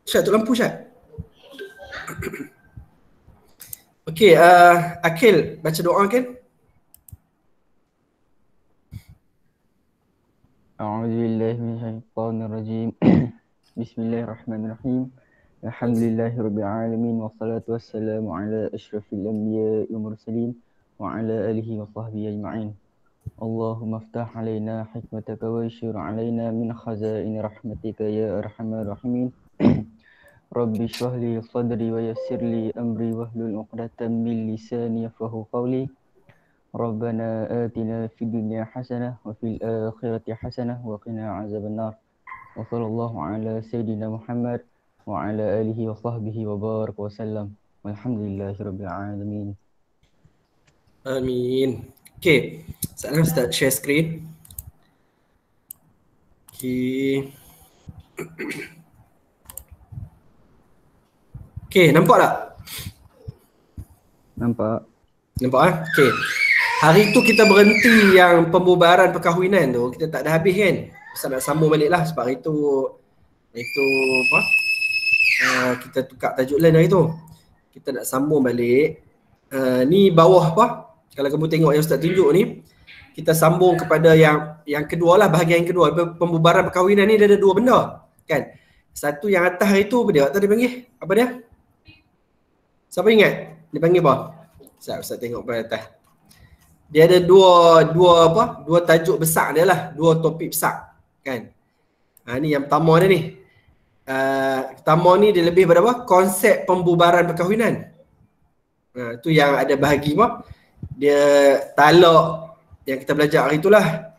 Syed, tu lampu Syed. Okey, Akil baca doa Akil. A'udzubillahi minasyaitonirrajim. Bismillahirrahmanirrahim. Alhamdulillahirabbil alamin wassalatu wassalamu ala asyrafil anbiya'i wal mursalin wa ala alihi wa sahbihi ajma'in. Allahumma aftah alaina hikmataka wa yashir alaina min khazaini rahmatika ya arhamar rahimin. Rabbi shrah li sadri wa yassir li amri wahlul 'uqdatam min lisani yafqahu qawli. Rabbana atina fid dunya hasanah wa fil akhirati hasanah wa qina azabannar. Wa sallallahu ala sayyidina Muhammad wa ala alihi wa sahbihi wa baraka wa sallam. Walhamdulillahirabbil alamin. Amin. Okey, sekarang start share screen. Okey. Okey, nampak tak? Nampak? Nampak ah? Okey. Hari tu kita berhenti yang pembubaran perkahwinan tu, kita tak dah habis kan? Pasal nak sambung balik lah sebab itu apa? Kita tukar tajuk lain hari tu. Kita nak sambung balik. Ni bawah apa? Kalau kamu tengok yang Ustaz tunjuk ni, kita sambung kepada yang kedua lah, bahagian yang kedua. Pembubaran perkahwinan ni dia ada dua benda kan? Satu yang atas hari tu, apa dia? Tadi panggil? Apa dia? Siapa ingat? Dia panggil apa? Ustaz tengok pada atas. Dia ada dua tajuk besar dia lah, dua topik besar kan. Ni yang pertama dia ni. Pertama ni dia lebih pada apa? Konsep pembubaran perkahwinan. Tu yang ada bahagi apa? Dia talak yang kita belajar hari itulah.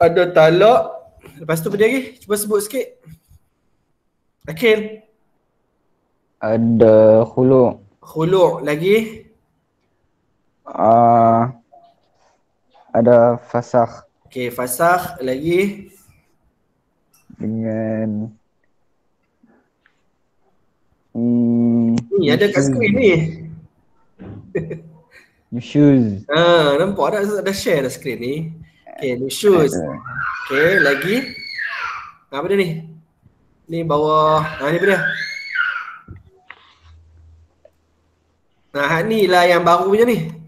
Ada talak. Lepas tu apa dia lagi? Cuba sebut sikit. Akil. Ada khulu'. Khulu' lagi. Ada fasakh. Okey, fasakh lagi. Dengan ni ada kat skrin ni. Nusyuz. Nampak tak? Ada share dah skrin ni. Okey, nusyuz. Okey, lagi. Apa dia ni? Ni bawah. Ni apa dia? Ni lah yang baru punya ni.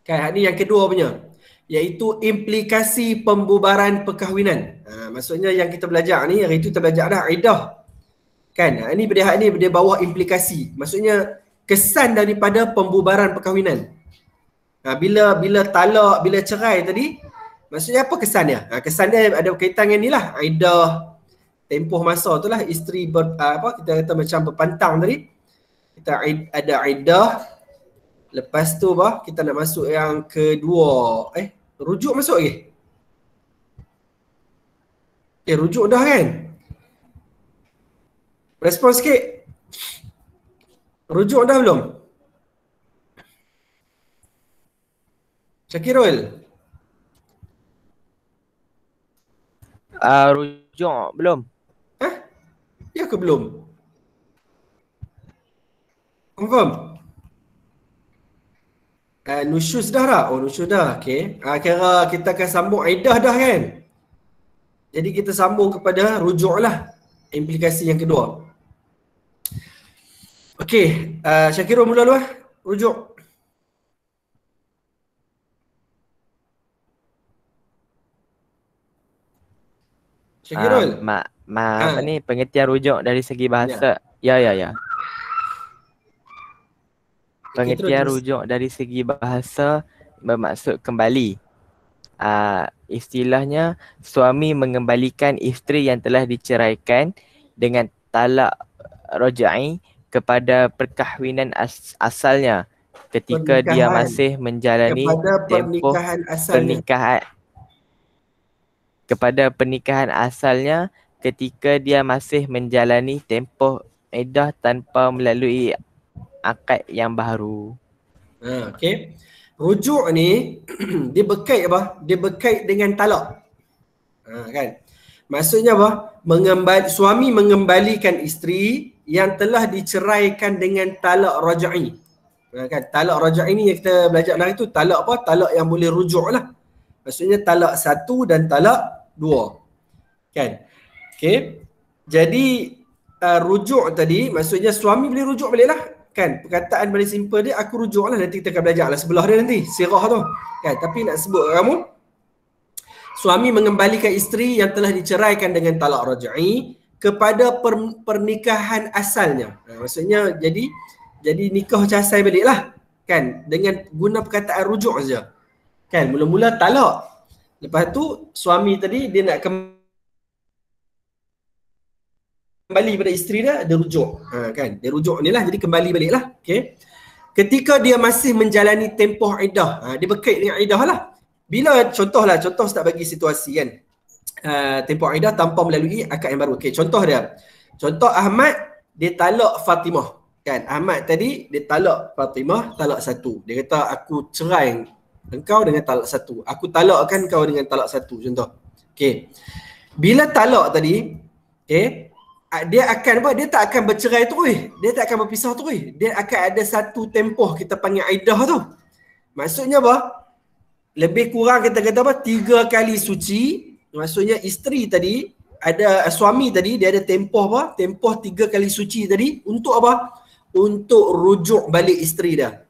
Kan, ni yang kedua punya. Iaitu implikasi pembubaran perkahwinan. Maksudnya yang kita belajar ni, hari tu kita belajar dah iddah. Kan, ini dia bawah implikasi. Maksudnya kesan daripada pembubaran perkahwinan. Bila talak, bila cerai tadi, maksudnya apa kesan dia? Kesan dia ada berkaitan dengan ni lah. Iddah, tempoh masa tu lah, isteri kita kata macam berpantang tadi. Kita ada iddah. Lepas tu kita nak masuk yang kedua. Rujuk masuk lagi? Rujuk dah kan? Respon sikit. Rujuk dah belum? Syakirul? Rujuk belum. Ya ke belum? Confirm? Nusyuz dah tak? Nusyuz dah. Okay. Kira kita akan sambung iddah dah kan? Jadi kita sambung kepada rujuk lah. Implikasi yang kedua. Okay. Syakirul mula dulu lah. Rujuk. Syakirul? Apa ni? Pengertian rujuk dari segi bahasa. Ya. Pengertian rujuk dari segi bahasa bermaksud kembali. Istilahnya suami mengembalikan isteri yang telah diceraikan dengan talak raj'i kepada perkahwinan asalnya ketika dia masih menjalani tempoh pernikahan kepada pernikahan asalnya ketika dia masih menjalani tempoh iddah tanpa melalui akad yang baru. Okey. Rujuk ni dia berkait apa? Dia berkait dengan talak. Kan? Maksudnya apa? Suami mengembalikan isteri yang telah diceraikan dengan talak raj'i. Kan? Talak raj'i ni yang kita belajar hari tu, talak apa? Talak yang boleh rujuk lah. Maksudnya talak 1 dan talak 2. Kan? Okey. Jadi rujuk tadi maksudnya suami boleh rujuk balik lah. Kan? Perkataan paling simple dia aku rujuk lah, nanti kita akan belajar lah sebelah dia nanti. Sirah tu. Kan? Tapi nak sebut kamu, suami mengembalikan isteri yang telah diceraikan dengan talak raj'i kepada pernikahan asalnya. Maksudnya jadi nikah casai balik lah. Kan? Dengan guna perkataan rujuk saja. Kan? Mula-mula talak. Lepas tu suami tadi dia nak kembali pada isteri dia rujuk. Kan? Dia rujuk ni lah, jadi kembali balik lah. Okay? Ketika dia masih menjalani tempoh iddah, dia berkait dengan iddah lah. Bila contoh Ustaz bagi situasi kan. Tempoh iddah tanpa melalui akad yang baru. Okay, contoh dia. Contoh Ahmad, dia talak Fatimah. Kan? Ahmad tadi, dia talak Fatimah, talak satu. Dia kata, aku cerai engkau dengan talak satu. Aku talakkan kau dengan talak satu. Contoh. Okay. Bila talak tadi, okay, dia akan apa? Dia tak akan bercerai terus. Dia tak akan berpisah terus. Dia akan ada satu tempoh kita panggil iddah tu. Maksudnya apa? Lebih kurang kita kata apa? 3 kali suci. Maksudnya isteri tadi, suami tadi, dia ada tempoh apa? Tempoh 3 kali suci tadi. Untuk apa? Untuk rujuk balik isteri dia.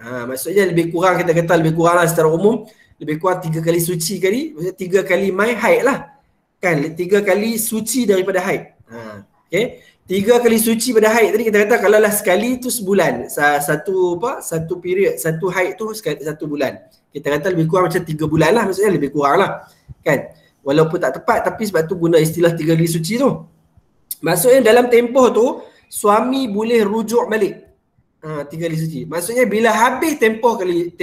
Maksudnya lebih kurang kita kata lebih kurang lah secara umum. Lebih kurang 3 kali suci kali. Maksudnya 3 kali mai haid lah. Kan? 3 kali suci daripada haid. Okay. 3 kali suci pada haid tadi kita kata kalau lah sekali tu sebulan. Satu period, satu haid tu satu bulan. Kita kata lebih kurang macam 3 bulan lah, maksudnya lebih kurang lah. Kan? Walaupun tak tepat tapi sebab tu guna istilah 3 kali suci tu. Maksudnya dalam tempoh tu suami boleh rujuk balik. 3 kali suci. Maksudnya bila habis tempoh 3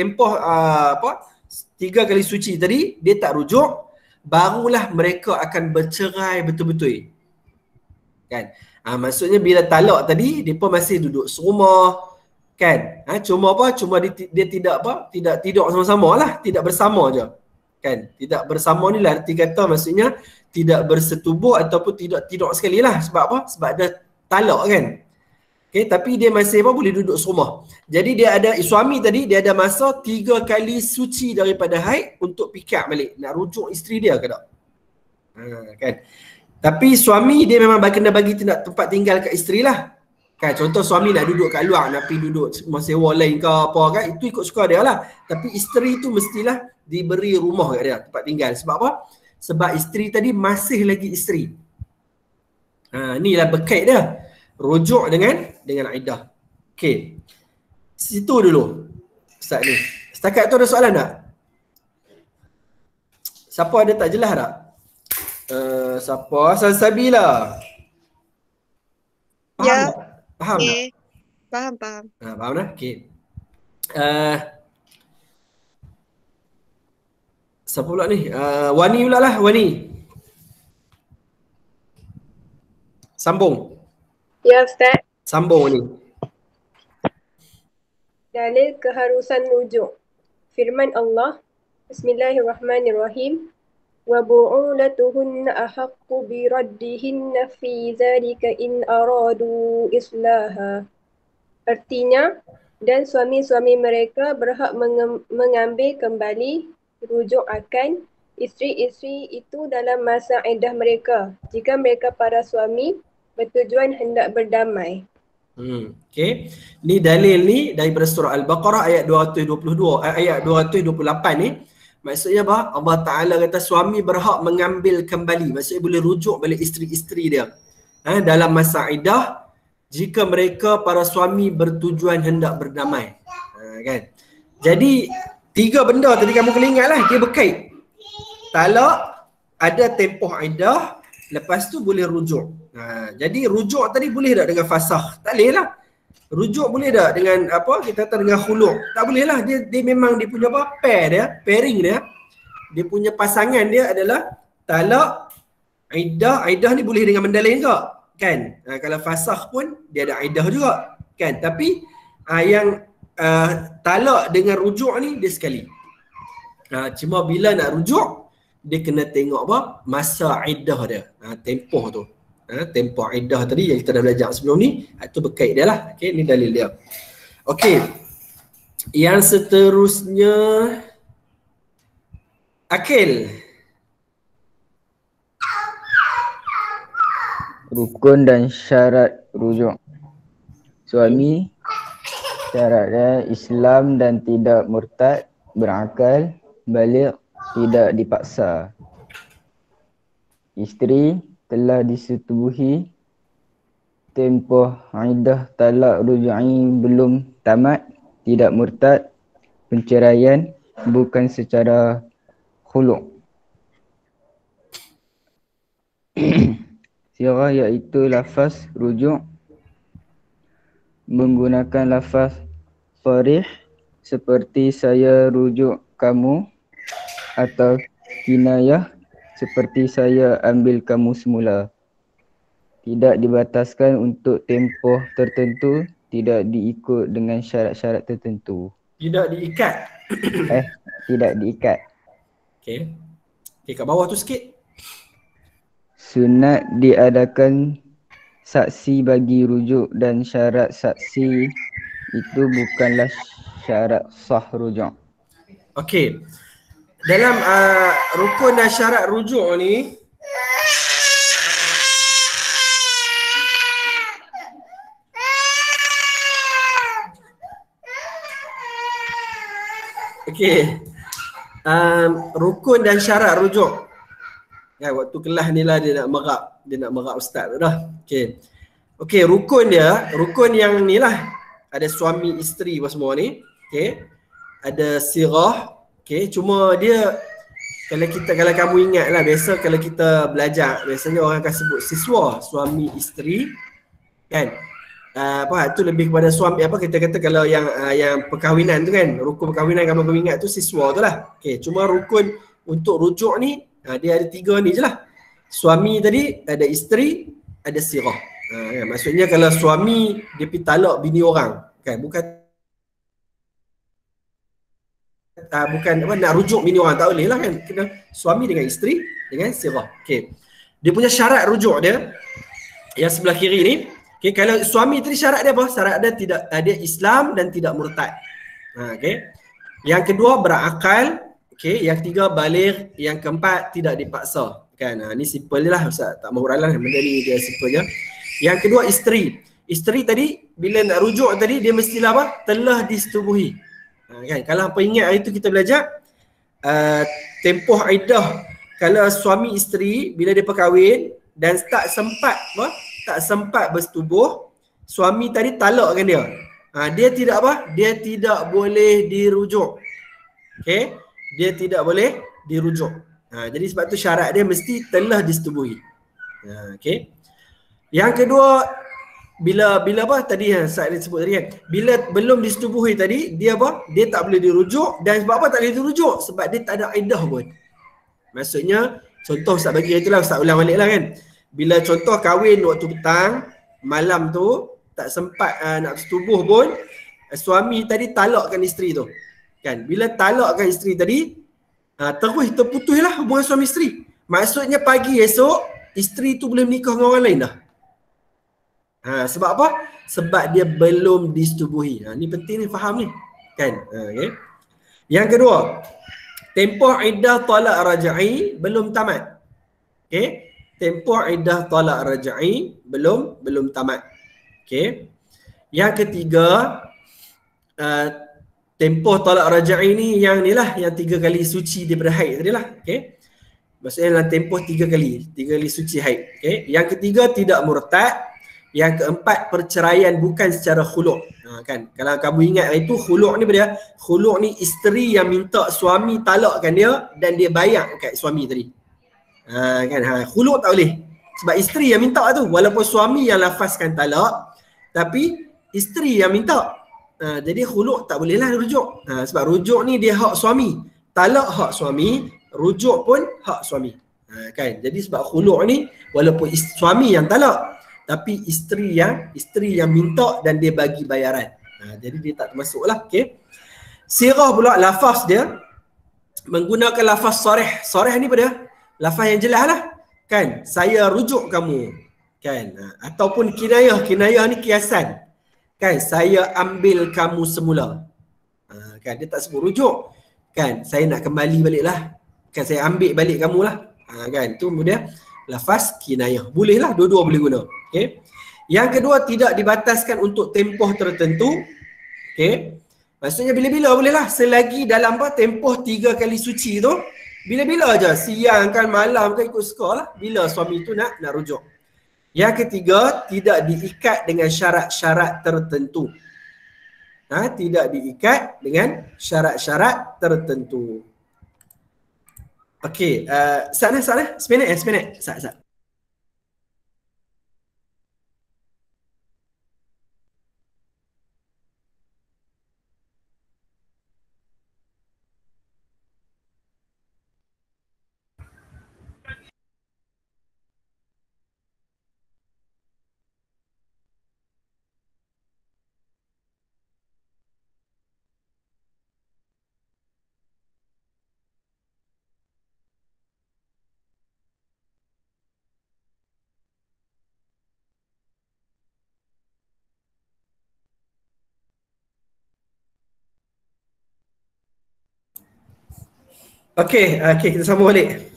kali suci tadi dia tak rujuk, barulah mereka akan bercerai betul-betul. Kan? Maksudnya bila talak tadi depa masih duduk serumah. Kan? Cuma dia tidak tidur sama-sama lah, tidak bersama je. Kan? Tidak bersama ni lah arti kata maksudnya tidak bersetubuh ataupun tidak tidur sekali lah. Sebab apa? Sebab ada talak kan. Okay, tapi dia masih boleh duduk serumah. Jadi suami tadi dia ada masa 3 kali suci daripada haid untuk pikat balik, nak rujuk isteri dia ke tak? Kan? Tapi suami dia memang kena bagi tempat tinggal kat isteri lah. Kan, contoh suami nak duduk kat luar, nak pergi duduk rumah sewa lain ke apa kan, itu ikut suka dia lah. Tapi isteri tu mestilah diberi rumah kat dia, tempat tinggal. Sebab apa? Sebab isteri tadi masih lagi isteri. Inilah berkait dia. Rujuk dengan iddah. Okey. Situ dulu. Ustaz ni. Setakat tu ada soalan tak? Siapa ada tak jelas tak? Siapa? Salsabila. Faham Ya. tak? Faham tak? Faham. Faham dah? Okey. Siapa pula ni? Wani pula lah. Wani. Sambung. Ya Ustaz, Sambung ni. dalil keharusan rujuk. Firman Allah, Bismillahirrahmanirrahim. Wa bu'ulatuhunna ahaqqu bi raddihinna fi zalika in aradu islaha. Artinya, dan suami-suami mereka berhak mengambil kembali rujuk akan isteri-isteri itu dalam masa iddah mereka jika mereka para suami bertujuan hendak berdamai. Okey. Ni dalil ni daripada surah Al-Baqarah ayat 228 ni. Maksudnya apa? Allah Ta'ala kata suami berhak mengambil kembali. Maksudnya boleh rujuk balik isteri-isteri dia. Dalam masa iddah jika mereka para suami bertujuan hendak berdamai. Kan? Jadi 3 benda tadi kamu kena ingat lah. Dia berkait. Talak, ada tempoh iddah, lepas tu boleh rujuk. Jadi rujuk tadi boleh tak dengan fasakh? Tak boleh lah. Rujuk boleh tak dengan apa? Kita kata dengan khulu'? Tak boleh lah. Dia memang dia punya apa? Pairing dia. Dia punya pasangan dia adalah talak, iddah. Iddah ni boleh dengan benda lain tak? Kan? Kalau fasakh pun dia ada iddah juga. Kan? Tapi yang talak dengan rujuk ni dia sekali. Cuma bila nak rujuk, dia kena tengok apa? Masa iddah dia. Tempoh tu. Tempoh iddah tadi yang kita dah belajar sebelum ni, itu berkait dia lah. Okay, ni dalil dia. Okey. Yang seterusnya Akil. Rukun dan syarat rujuk. Suami syaratnya Islam dan tidak murtad, berakal, baligh, tidak dipaksa. Isteri telah disetubuhi, tempoh iddah talak rujui belum tamat, tidak murtad, penceraian bukan secara khulu'. Sirah iaitu lafaz rujuk menggunakan lafaz sharih seperti saya rujuk kamu, atau kinayah seperti saya ambil kamu semula. Tidak dibataskan untuk tempoh tertentu, tidak diikut dengan syarat-syarat tertentu. Tidak diikat. Tidak diikat. Okey. Okey, kat bawah tu sikit. Sunat diadakan saksi bagi rujuk dan syarat saksi itu bukanlah syarat sah rujuk. Okey. Dalam rukun dan syarat rujuk ni, okey. Rukun dan syarat rujuk. Ya, waktu kelas ni lah dia nak merap ustaz tu dah. Okey. Okey, rukun yang ni lah. Ada suami isteri apa semua ni. Okey. Ada sirah. Okey, cuma dia kalau kamu ingat lah, biasa kalau kita belajar, biasanya orang akan sebut siswa, suami isteri. Kan? Tu lebih kepada suami, kita kata kalau yang perkahwinan tu kan, rukun perkahwinan kamu ingat tu siswa tu lah. Okey, cuma rukun untuk rujuk ni dia ada 3 ni je lah. Suami tadi, ada isteri, ada sirah. Kan? Maksudnya kalau suami dia pergi talak bini orang, kan, bukan nak rujuk bini orang, tak boleh lah kan. Kena suami dengan isteri dengan sirah. Okey. Dia punya syarat rujuk dia yang sebelah kiri ni. Okey, kalau suami tadi syarat dia apa? Syarat dia tidak dia Islam dan tidak murtad. Okey. Yang kedua berakal, okey, yang ketiga baligh, yang keempat tidak dipaksa. Kan? Ni simple je lah, Ustaz tak mahu ralang, benda ni dia simple je. Yang kedua isteri. Isteri tadi bila nak rujuk tadi dia mestilah apa? Telah disetubuhi. Kan? Kalau apa ingat hari tu kita belajar tempoh iddah kalau suami isteri bila dia berkahwin dan tak sempat bersetubuh, suami tadi talakkan dia. Dia tidak dia tidak boleh dirujuk. Okey, dia tidak boleh dirujuk. Jadi sebab tu syarat dia mesti telah disetubuhi. Okey. Yang kedua, bila tadi saya sebut tadi kan, bila belum disetubuhi tadi, dia dia tak boleh dirujuk. Dan sebab apa tak boleh dirujuk? Sebab dia tak ada iddah pun. Maksudnya, contoh Ustaz bagi itulah, Ustaz ulang balik lah kan. Bila contoh kahwin waktu petang, malam tu tak sempat nak bersetubuh pun, suami tadi talakkan isteri tu. Kan? Bila talakkan isteri tadi, terputuslah hubungan suami isteri. Maksudnya pagi esok, isteri tu boleh menikah dengan orang lain dah. Sebab apa? Sebab dia belum disetubuhi. Ni penting ni, faham ni. Kan? Okay. Yang kedua, tempoh iddah talak raj'i belum tamat. Okey. Tempoh iddah talak raj'i belum tamat. Okey. Yang ketiga, tempoh talak raj'i ni yang ni lah, yang 3 kali suci daripada haid tadi lah. Okey. Maksudnya dalam tempoh 3 kali suci haid. Okey. Yang ketiga tidak murtad. Yang keempat perceraian bukan secara khulu'. Kan, kalau kamu ingat itu khulu' ni dia, khulu' ni isteri yang minta suami talakkan dia dan dia bayar kat suami tadi. Kan, khulu' tak boleh. Sebab isteri yang minta tu, walaupun suami yang lafazkan talak, tapi isteri yang minta. Jadi khulu' tak boleh lah rujuk. Sebab rujuk ni dia hak suami. Talak hak suami, rujuk pun hak suami. Kan, jadi sebab khulu' ni walaupun suami yang talak, tapi isteri yang minta dan dia bagi bayaran. Jadi dia tak termasuk lah. Okay. Sirah pula lafaz dia menggunakan lafaz sarih. Sarih ni pada lafaz yang jelas lah. Kan, saya rujuk kamu. Kan, ataupun kinayah. Kinayah ni kiasan. Kan, saya ambil kamu semula. Kan, dia tak sebut rujuk. Kan, saya nak kembali balik lah. Kan, saya ambil balik kamu lah. Kan, tu dia lafaz kinayah. Bolehlah, dua-dua boleh guna. Okey. Yang kedua, tidak dibataskan untuk tempoh tertentu. Okey. Maksudnya bila-bila bolehlah, selagi dalam tempoh 3 kali suci tu, bila-bila aja, siang kan, malam kan, ikut suka lah, bila suami tu nak rujuk. Yang ketiga, tidak diikat dengan syarat-syarat tertentu. Tidak diikat dengan syarat-syarat tertentu. Okey, Sat. Seminit. Sat. Okey, kita sambung balik.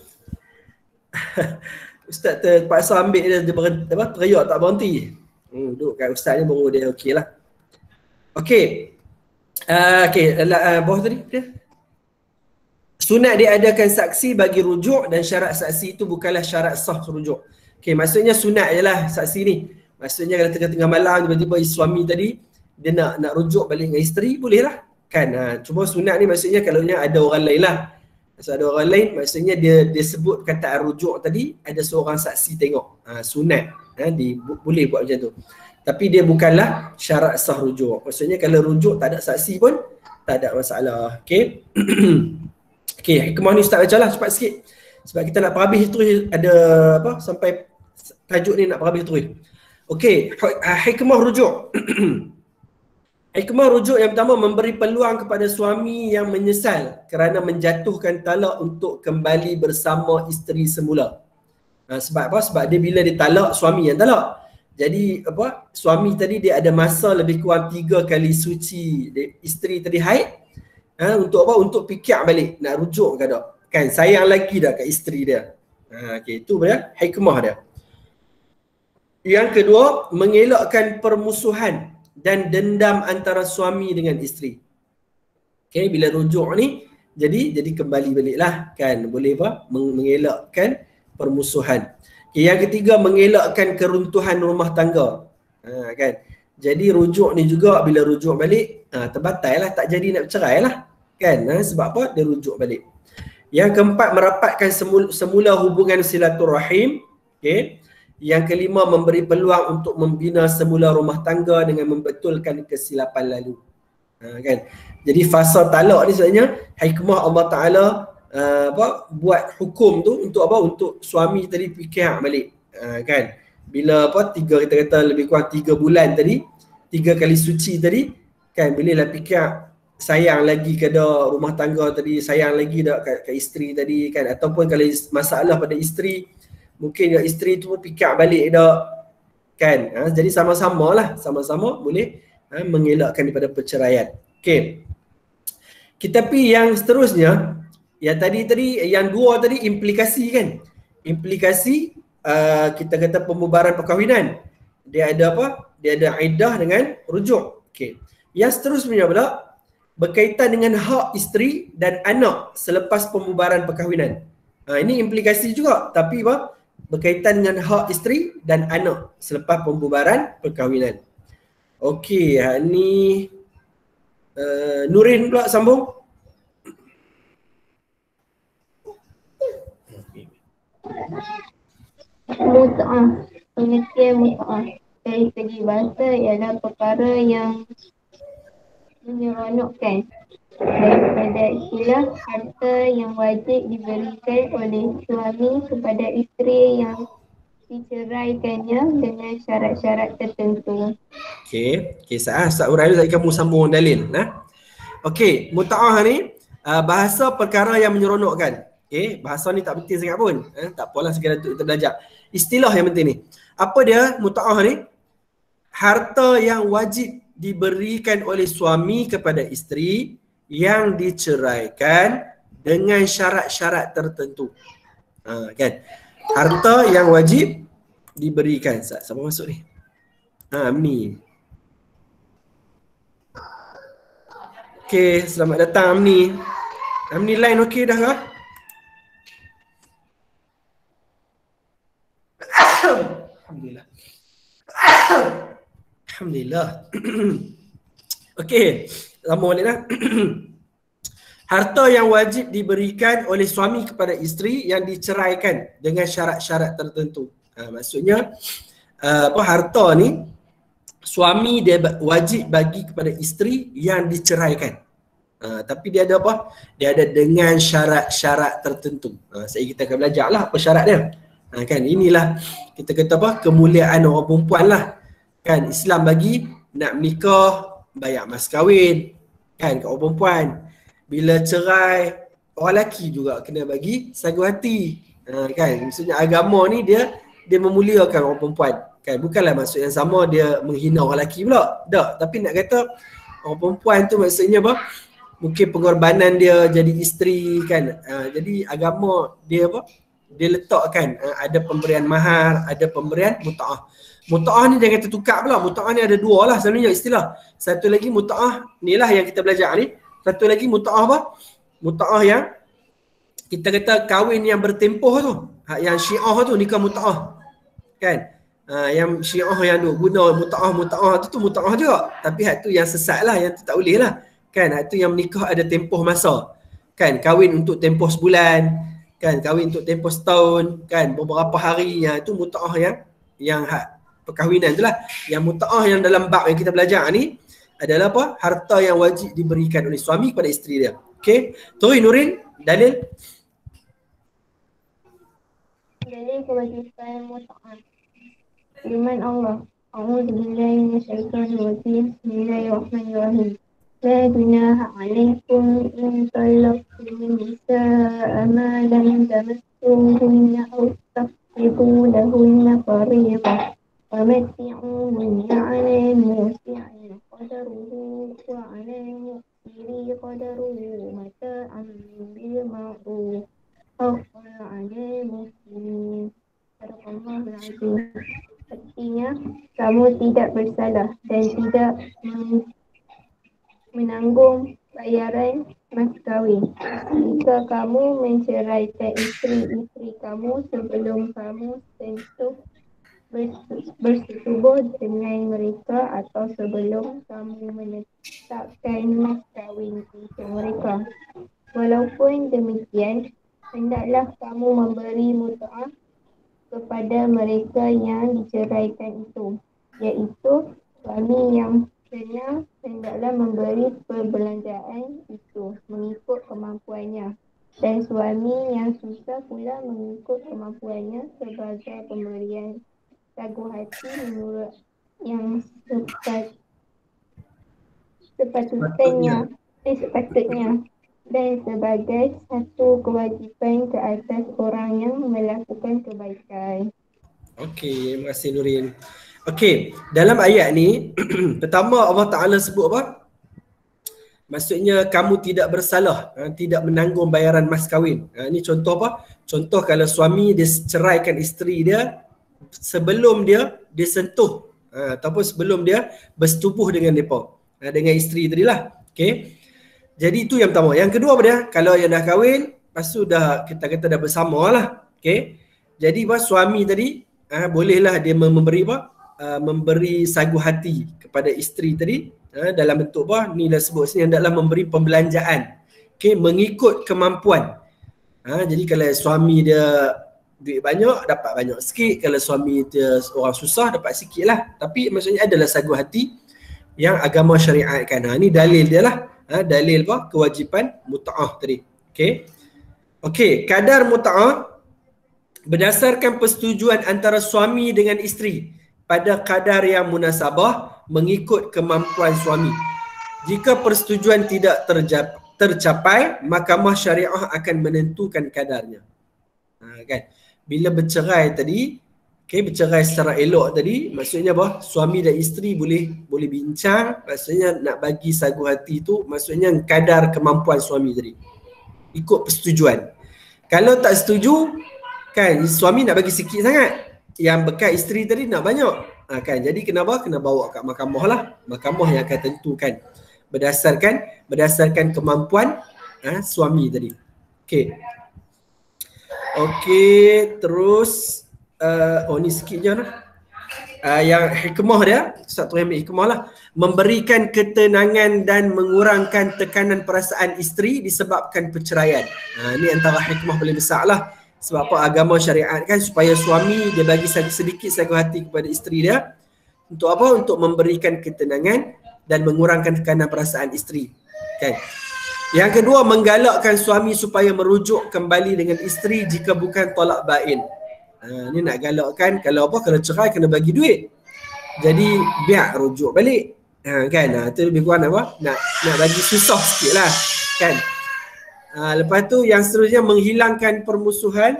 Ustaz terpaksa ambil dia teriak tak berhenti. Duduk kat ustaz ni baru dia okey lah. Okey. Bawah tadi dia. Sunat diadakan saksi bagi rujuk dan syarat saksi itu bukanlah syarat sah rujuk. Okey, maksudnya sunat je lah saksi ni. Maksudnya kalau tengah-tengah malam tiba-tiba suami tadi dia nak rujuk balik dengan isteri, boleh lah. Kan? Cuma sunat ni maksudnya kalau ada orang lain lah. So, ada orang lain, maksudnya dia sebut perkataan rujuk tadi, ada seorang saksi tengok. Sunat. Boleh buat macam tu. Tapi dia bukanlah syarat sah rujuk. Maksudnya kalau rujuk tak ada saksi pun, tak ada masalah. Okay. Okay, hikmah ni Ustaz baca lah cepat sikit. Sebab kita nak perhabis terus, ada sampai tajuk ni nak perhabis terus. Okay, hikmah rujuk. Hikmah rujuk yang pertama, memberi peluang kepada suami yang menyesal kerana menjatuhkan talak untuk kembali bersama isteri semula. Sebab apa? Sebab dia bila dia talak, suami yang talak. Jadi suami tadi dia ada masa lebih kurang 3 kali suci isteri tadi haid. Untuk apa? Untuk fikir balik, nak rujuk ke tak? Kan sayang lagi dah kat isteri dia. Okay, itu dia hikmah dia. Yang kedua, mengelakkan permusuhan dan dendam antara suami dengan isteri. Okay, bila rujuk ni jadi kembali baliklah, kan, boleh mengelakkan permusuhan. Okay, yang ketiga, mengelakkan keruntuhan rumah tangga. Kan, jadi rujuk ni juga bila rujuk balik terbatal lah, tak jadi nak bercerai lah, kan, sebab apa? Dia rujuk balik. Yang keempat, merapatkan semula hubungan silaturahim. Okay. Yang kelima, memberi peluang untuk membina semula rumah tangga dengan membetulkan kesilapan lalu. Kan? Jadi fasa talak ni sebenarnya hikmah Allah Ta'ala buat hukum tu untuk apa? Untuk suami tadi fikir balik. Kan? Bila kita kata lebih kurang 3 bulan tadi, 3 kali suci tadi, kan, bolehlah fikir sayang lagi ke dak rumah tangga tadi, sayang lagi dak kat isteri tadi, kan, ataupun kalau masalah pada isteri, mungkin isteri tu pun fikir balik dah, kan. Jadi sama-sama boleh mengelakkan daripada perceraian. Okey. Tapi yang seterusnya, yang tadi yang dua tadi implikasi, kan. Implikasi kita kata pembubaran perkahwinan. Dia ada apa? Dia ada iddah dengan rujuk. Okey. Yang seterusnya pula berkaitan dengan hak isteri dan anak selepas pembubaran perkahwinan. Ini implikasi juga, tapi berkaitan dengan hak isteri dan anak selepas pembubaran perkahwinan. Okey, ni Nurin pula sambung. Mut'ah, pengertian mut'ah dari segi bahasa ialah perkara yang menyeronokkan. Daripada istilah, harta yang wajib diberikan oleh suami kepada isteri yang diceraikannya dengan syarat-syarat tertentu. Okey, Ustaz urai dulu, kamu sambung dalil. Okey, mut'ah ni bahasa perkara yang menyeronokkan. Okey, bahasa ni tak penting sangat pun. Tak apalah, sekadar untuk kita belajar. Istilah yang penting ni. Apa dia mut'ah ni? Harta yang wajib diberikan oleh suami kepada isteri yang diceraikan dengan syarat-syarat tertentu. Kan? Harta yang wajib diberikan. Siapa masuk ni? Amni. Okey, selamat datang Amni. Amni line okey dah ke? Alhamdulillah. Alhamdulillah. Okey, lama balik dah. Harta yang wajib diberikan oleh suami kepada isteri yang diceraikan dengan syarat-syarat tertentu. Maksudnya harta ni suami dia wajib bagi kepada isteri yang diceraikan. Tapi dia ada apa? Dia ada dengan syarat-syarat tertentu. Kita akan belajar lah apa syarat dia. Kan inilah kita kata apa? Kemuliaan orang perempuan lah. Kan Islam bagi nak menikah bayar mas kahwin. Kan kat orang perempuan. Bila cerai, orang lelaki juga kena bagi sagu hati. Kan maksudnya agama ni dia memuliakan orang perempuan. Kan bukanlah maksud yang sama dia menghina orang lelaki pula. Tak, tapi nak kata orang perempuan tu maksudnya apa? Mungkin pengorbanan dia jadi isteri kan. Jadi agama dia apa? Dia letakkan ada pemberian mahar, ada pemberian muta'ah. Muta'ah ni jangan tertukar pula. Muta'ah ni ada dua lah sebenarnya istilah. Satu lagi muta'ah ni lah yang kita belajar ni. Satu lagi muta'ah apa? Muta'ah yang kita kata kahwin yang bertempoh tu. Yang syiah tu nikah muta'ah. Kan? Yang syiah yang guna muta'ah tu muta'ah juga. Tapi hak tu yang sesat lah, yang tu tak boleh lah. Kan? Hak tu yang menikah ada tempoh masa. Kan? Kahwin untuk tempoh sebulan. Kan? Kahwin untuk tempoh setahun. Kan? Beberapa hari. Itu muta'ah yang hak perkahwinan tu lah. Yang muta'ah yang dalam bab yang kita belajar ni adalah apa? Harta yang wajib diberikan oleh suami kepada isteri dia. Okey. Terus Nurin, dalil. Dalil kewajipan muta'ah. Firman Allah. A'udzubillahi minasyaitonir rajim. Bismillahirrahmanirrahim. La junaha 'alaikum in talaqtum nisaa ma lam tamassuhunna aw tafridu lahunna fariidatan. ومتعوهن على الموسع قدره وعلى المقتر قدره متاعا بالمعروف حقا على المسلمين. Sadaqallahul azim. Artinya kamu tidak bersalah dan tidak menanggung bayaran mas kahwin jika kamu menceraikan isteri-isteri kamu sebelum kamu sentuh bersetubuh dengan mereka atau sebelum kamu menetapkan mas kahwin untuk mereka. Walaupun demikian, hendaklah kamu memberi muta'ah kepada mereka yang diceraikan itu, iaitu suami yang senang hendaklah memberi perbelanjaan itu mengikut kemampuannya, dan suami yang susah pula mengikut kemampuannya sebagai pemberian sagu hati menurut yang sepatutnya dan sebagai satu kewajipan ke atas orang yang melakukan kebaikan. Okey, terima kasih Nurin. Okey, dalam ayat ni pertama Allah Ta'ala sebut apa? Maksudnya kamu tidak bersalah, tidak menanggung bayaran mas kahwin. Ini contoh apa? Contoh kalau suami dia ceraikan isteri dia sebelum dia disentuh ataupun sebelum dia bersetubuh dengan mereka, dengan isteri tadi lah. Okay. Jadi itu yang pertama. Yang kedua apa dia? Kalau yang dah kahwin, lepas tu dah kita kata dah bersama lah. Okay. Jadi suami tadi bolehlah dia memberi apa? Memberi sagu hati kepada isteri tadi dalam bentuk apa? Ni dah sebut sini, hendaklah memberi pembelanjaan. Okay. Mengikut kemampuan. Jadi kalau suami dia duit banyak, dapat banyak sikit. Kalau suami dia orang susah, dapat sikit lah. Tapi maksudnya adalah sagu hati yang agama syariatkan. Ini dalil dia lah. Dalil apa? Kewajipan muta'ah tadi. Okey, kadar muta'ah berdasarkan persetujuan antara suami dengan isteri pada kadar yang munasabah mengikut kemampuan suami. Jika persetujuan tidak tercapai, mahkamah syariah akan menentukan kadarnya. Kan? Bila bercerai tadi, bercerai secara elok tadi, maksudnya apa? Suami dan isteri boleh bincang, maksudnya nak bagi sagu hati tu, maksudnya kadar kemampuan suami tadi. Ikut persetujuan. Kalau tak setuju, Kan suami nak bagi sikit sangat, yang bekal isteri tadi nak banyak. Kan jadi kena bawa kat mahkamah lah. Mahkamah yang akan tentukan berdasarkan kemampuan suami tadi. Okey, terus ni sikit je lah. Yang hikmah dia, satu yang hikmah lah, memberikan ketenangan dan mengurangkan tekanan perasaan isteri disebabkan perceraian. Ini antara hikmah paling besar lah. Sebab apa agama syariat kan, supaya suami dia bagi sedikit sahaja hati kepada isteri dia. Untuk apa? Untuk memberikan ketenangan dan mengurangkan tekanan perasaan isteri. Kan? Yang kedua, menggalakkan suami supaya merujuk kembali dengan isteri jika bukan tolak bain. Ni nak galakkan, kalau cerai kena bagi duit. Jadi biar rujuk balik. Kan? Itu lebih kurang apa? Nak bagi susah sikit lah. Kan? Lepas tu yang seterusnya, menghilangkan permusuhan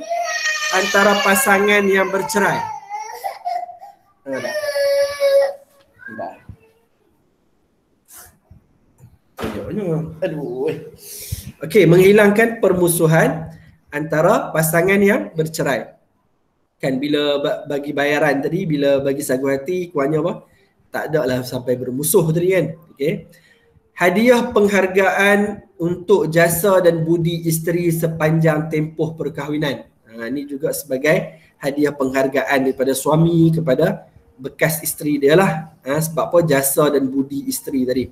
antara pasangan yang bercerai. Okey, menghilangkan permusuhan antara pasangan yang bercerai. Kan bila bagi bayaran tadi, bila bagi sagu hati, kurangnya apa? Tak ada lah sampai bermusuh tadi kan. Okey. Hadiah penghargaan untuk jasa dan budi isteri sepanjang tempoh perkahwinan. Ini juga sebagai hadiah penghargaan daripada suami kepada bekas isteri dia lah. Sebab apa? Jasa dan budi isteri tadi.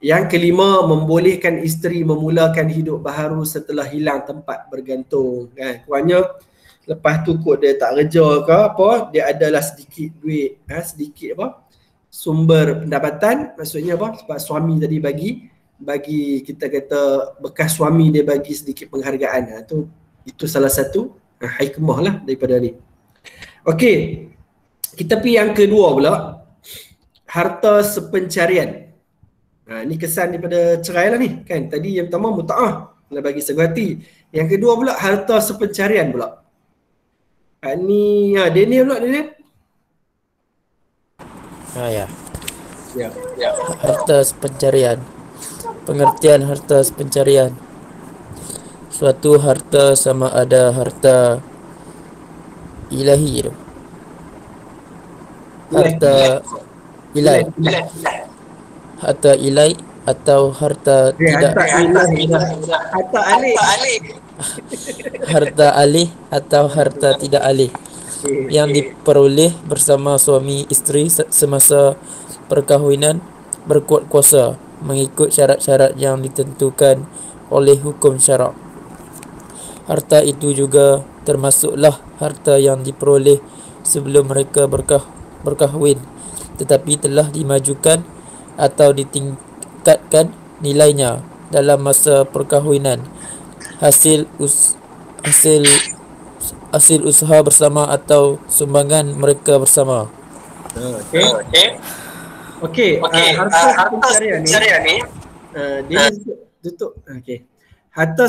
Yang kelima, membolehkan isteri memulakan hidup baharu setelah hilang tempat bergantung. Kurangnya lepas tu kot dia tak kerja ke apa, dia adalah sedikit duit, sedikit apa, sumber pendapatan. Maksudnya apa? Sebab suami tadi bagi kita kata bekas suami dia bagi sedikit penghargaan. Itu salah satu hikmah lah daripada ni. Okey, kita pergi yang kedua pula, harta sepencarian. Ni kesan daripada cerai lah ni kan. Tadi yang pertama muta'ah, nak bagi sagu hati. Yang kedua pula harta sepencarian pula. Ni Daniel pula, Daniel. Ya. Ya. Harta sepencarian. Pengertian harta sepencarian. Suatu harta sama ada harta ilahi tu. Harta ilai. Harta ilai atau harta tidak. Harta alih. Harta alih atau harta tidak alih yang diperoleh bersama suami isteri semasa perkahwinan berkuat kuasa mengikut syarat-syarat yang ditentukan oleh hukum syarak. Harta itu juga termasuklah harta yang diperoleh sebelum mereka berkahwin tetapi telah dimajukan atau ditingkatkan nilainya dalam masa perkahwinan hasil usaha bersama atau sumbangan mereka bersama. Okey. Harta sepencarian ni dia tutup. Okey. Harta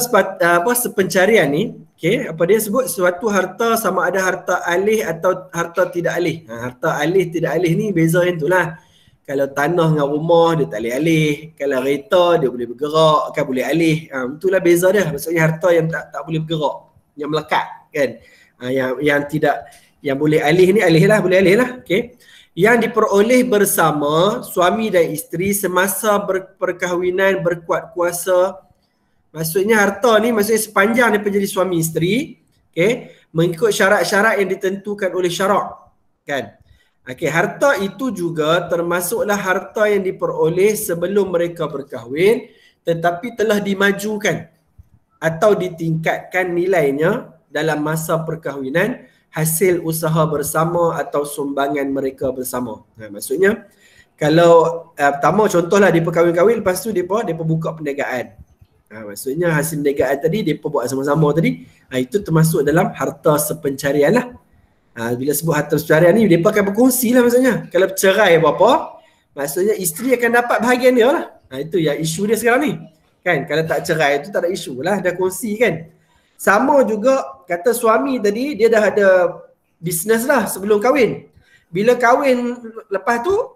sepencarian ni, okey, apa dia sebut, suatu harta sama ada harta alih atau harta tidak alih. Harta alih tidak alih ni beza yang itulah. Kalau tanah dengan rumah dia tak boleh alih, kalau kereta dia boleh bergerak, kan boleh alih. Itulah beza dia. Maksudnya harta yang tak boleh bergerak, yang melekat kan. Yang tidak, yang boleh alih ni alih lah, boleh alih lah. Okey. Yang diperoleh bersama suami dan isteri semasa perkahwinan berkuat kuasa. Maksudnya harta ni maksudnya sepanjang dia menjadi suami isteri, okey, mengikut syarat-syarat yang ditentukan oleh syarak, kan. Okey, harta itu juga termasuklah harta yang diperoleh sebelum mereka berkahwin tetapi telah dimajukan atau ditingkatkan nilainya dalam masa perkahwinan hasil usaha bersama atau sumbangan mereka bersama. Maksudnya kalau pertama contohlah dia perkahwin-kahwin, lepas tu dia buka perniagaan. Maksudnya hasil perniagaan tadi dia buat sama-sama tadi, itu termasuk dalam harta sepencarian lah. Bila sebut harta sepencarian ni, dia akan berkongsi lah maksudnya. Kalau bercerai apa-apa, maksudnya isteri akan dapat bahagian dia lah. Itu yang isu dia sekarang ni. Kan, kalau tak cerai tu tak ada isu lah, dah kongsi kan. Sama juga kata suami tadi, dia dah ada bisnes lah sebelum kahwin. Bila kahwin lepas tu,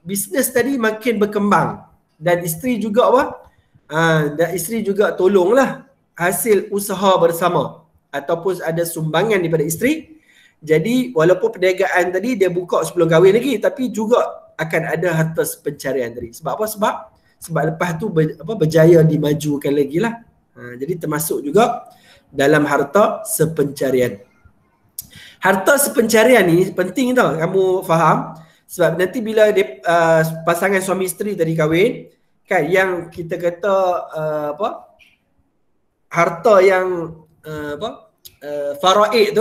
bisnes tadi makin berkembang. Dan isteri juga apa? Dan isteri juga tolonglah hasil usaha bersama. ataupun ada sumbangan daripada isteri. Jadi walaupun perniagaan tadi dia buka sebelum kahwin lagi, tapi juga akan ada harta sepencarian tadi. Sebab apa? Sebab lepas tu berjaya dimajukan lagi lah. Jadi termasuk juga dalam harta sepencarian. Harta sepencarian ni penting tau kamu faham. Sebab nanti bila pasangan suami isteri tadi kahwin, kan, yang kita kata harta yang faraid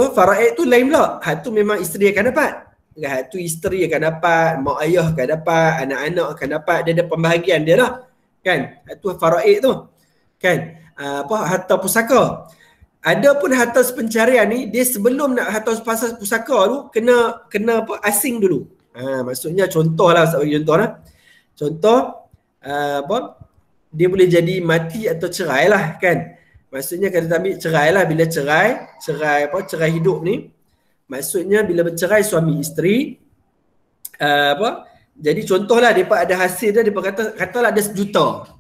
tu lain pula. Hak tu memang isteri akan dapat. Hak tu isteri akan dapat, mak ayah akan dapat, anak-anak akan dapat, dia ada pembahagian dia lah. Kan? Hak tu faraid tu. Kan? Harta pusaka. Adapun harta sepencarian ni, dia sebelum nak harta pusaka tu kena asing dulu. Maksudnya contohlah, saya bagi contoh lah. Contoh dia boleh jadi mati atau cerai lah, kan. Maksudnya kalau kita ambil cerai lah, bila cerai hidup ni, maksudnya bila bercerai suami isteri, jadi contohlah depa ada hasil dia, depa katalah ada 1 juta.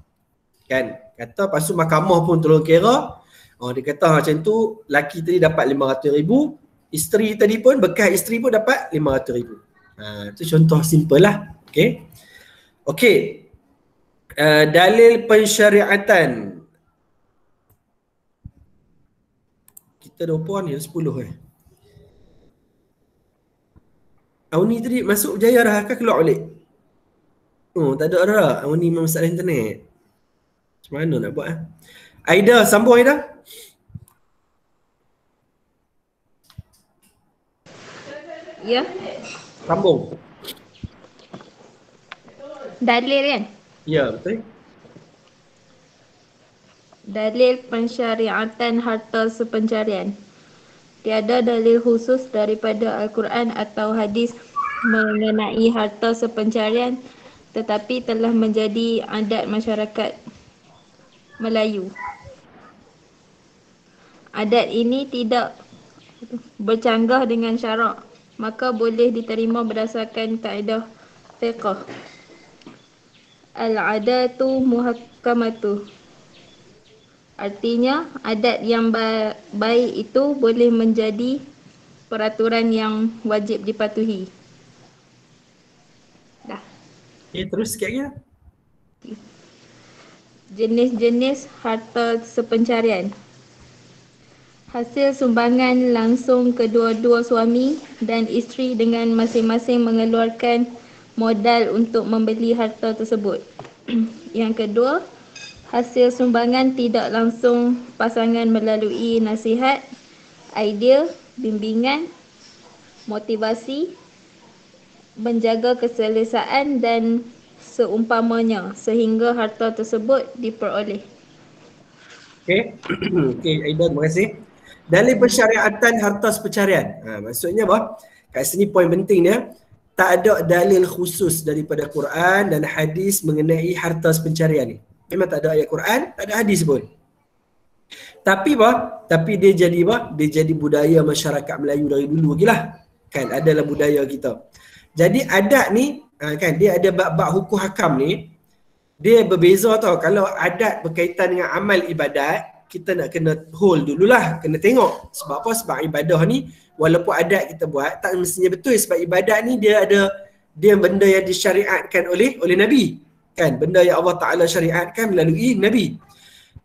Kan? Kata lepas tu mahkamah pun tolong kira. Dia kata macam tu, laki tadi dapat 500,000, isteri tadi pun, bekas isteri pun dapat 500,000. Itu contoh simple lah. Okey. Dalil pensyariatan. Kita 20 ni, 10 Auni tadi masuk berjaya dah ke keluar balik? Tak ada dah. Auni memang masalah internet. Macam mana nak buat? Aida, sambung Aida. Ya. Sambung. Dalil kan? Ya, betul. Dalil pensyariatan harta sepencarian. Tiada dalil khusus daripada Al-Quran atau hadis mengenai harta sepencarian, tetapi telah menjadi adat masyarakat Melayu. Adat ini tidak bercanggah dengan syarak, maka boleh diterima berdasarkan kaedah fiqh. Al-adatu muhakkamatu. Artinya, adat yang baik itu boleh menjadi peraturan yang wajib dipatuhi. Dah. Terus sikit lagi. Jenis-jenis harta sepencarian. Hasil sumbangan langsung kedua-dua suami dan isteri dengan masing-masing mengeluarkan modal untuk membeli harta tersebut. Yang kedua, hasil sumbangan tidak langsung pasangan melalui nasihat, idea, bimbingan, motivasi, menjaga keselesaan dan seumpamanya sehingga harta tersebut diperoleh. Okey, Aida, terima kasih. Dalil pensyariatan harta sepencarian. Maksudnya apa? Kat sini poin penting dia, tak ada dalil khusus daripada Quran dan hadis mengenai harta sepencarian ni. Memang tak ada ayat Quran, tak ada hadis pun. Tapi dia jadi Dia jadi budaya masyarakat Melayu dari dulu lagi lah. Kan, adalah budaya kita. Jadi adat ni, kan, dia ada bab-bab hukum hakam ni, dia berbeza tau. Kalau adat berkaitan dengan amal ibadat, kita nak kena hold dululah, kena tengok. Sebab apa? Sebab ibadah ni, walaupun adat kita buat, tak mestinya betul. Sebab ibadat ni dia benda yang disyariatkan oleh Nabi. Kan, benda yang Allah Ta'ala syariatkan melalui Nabi.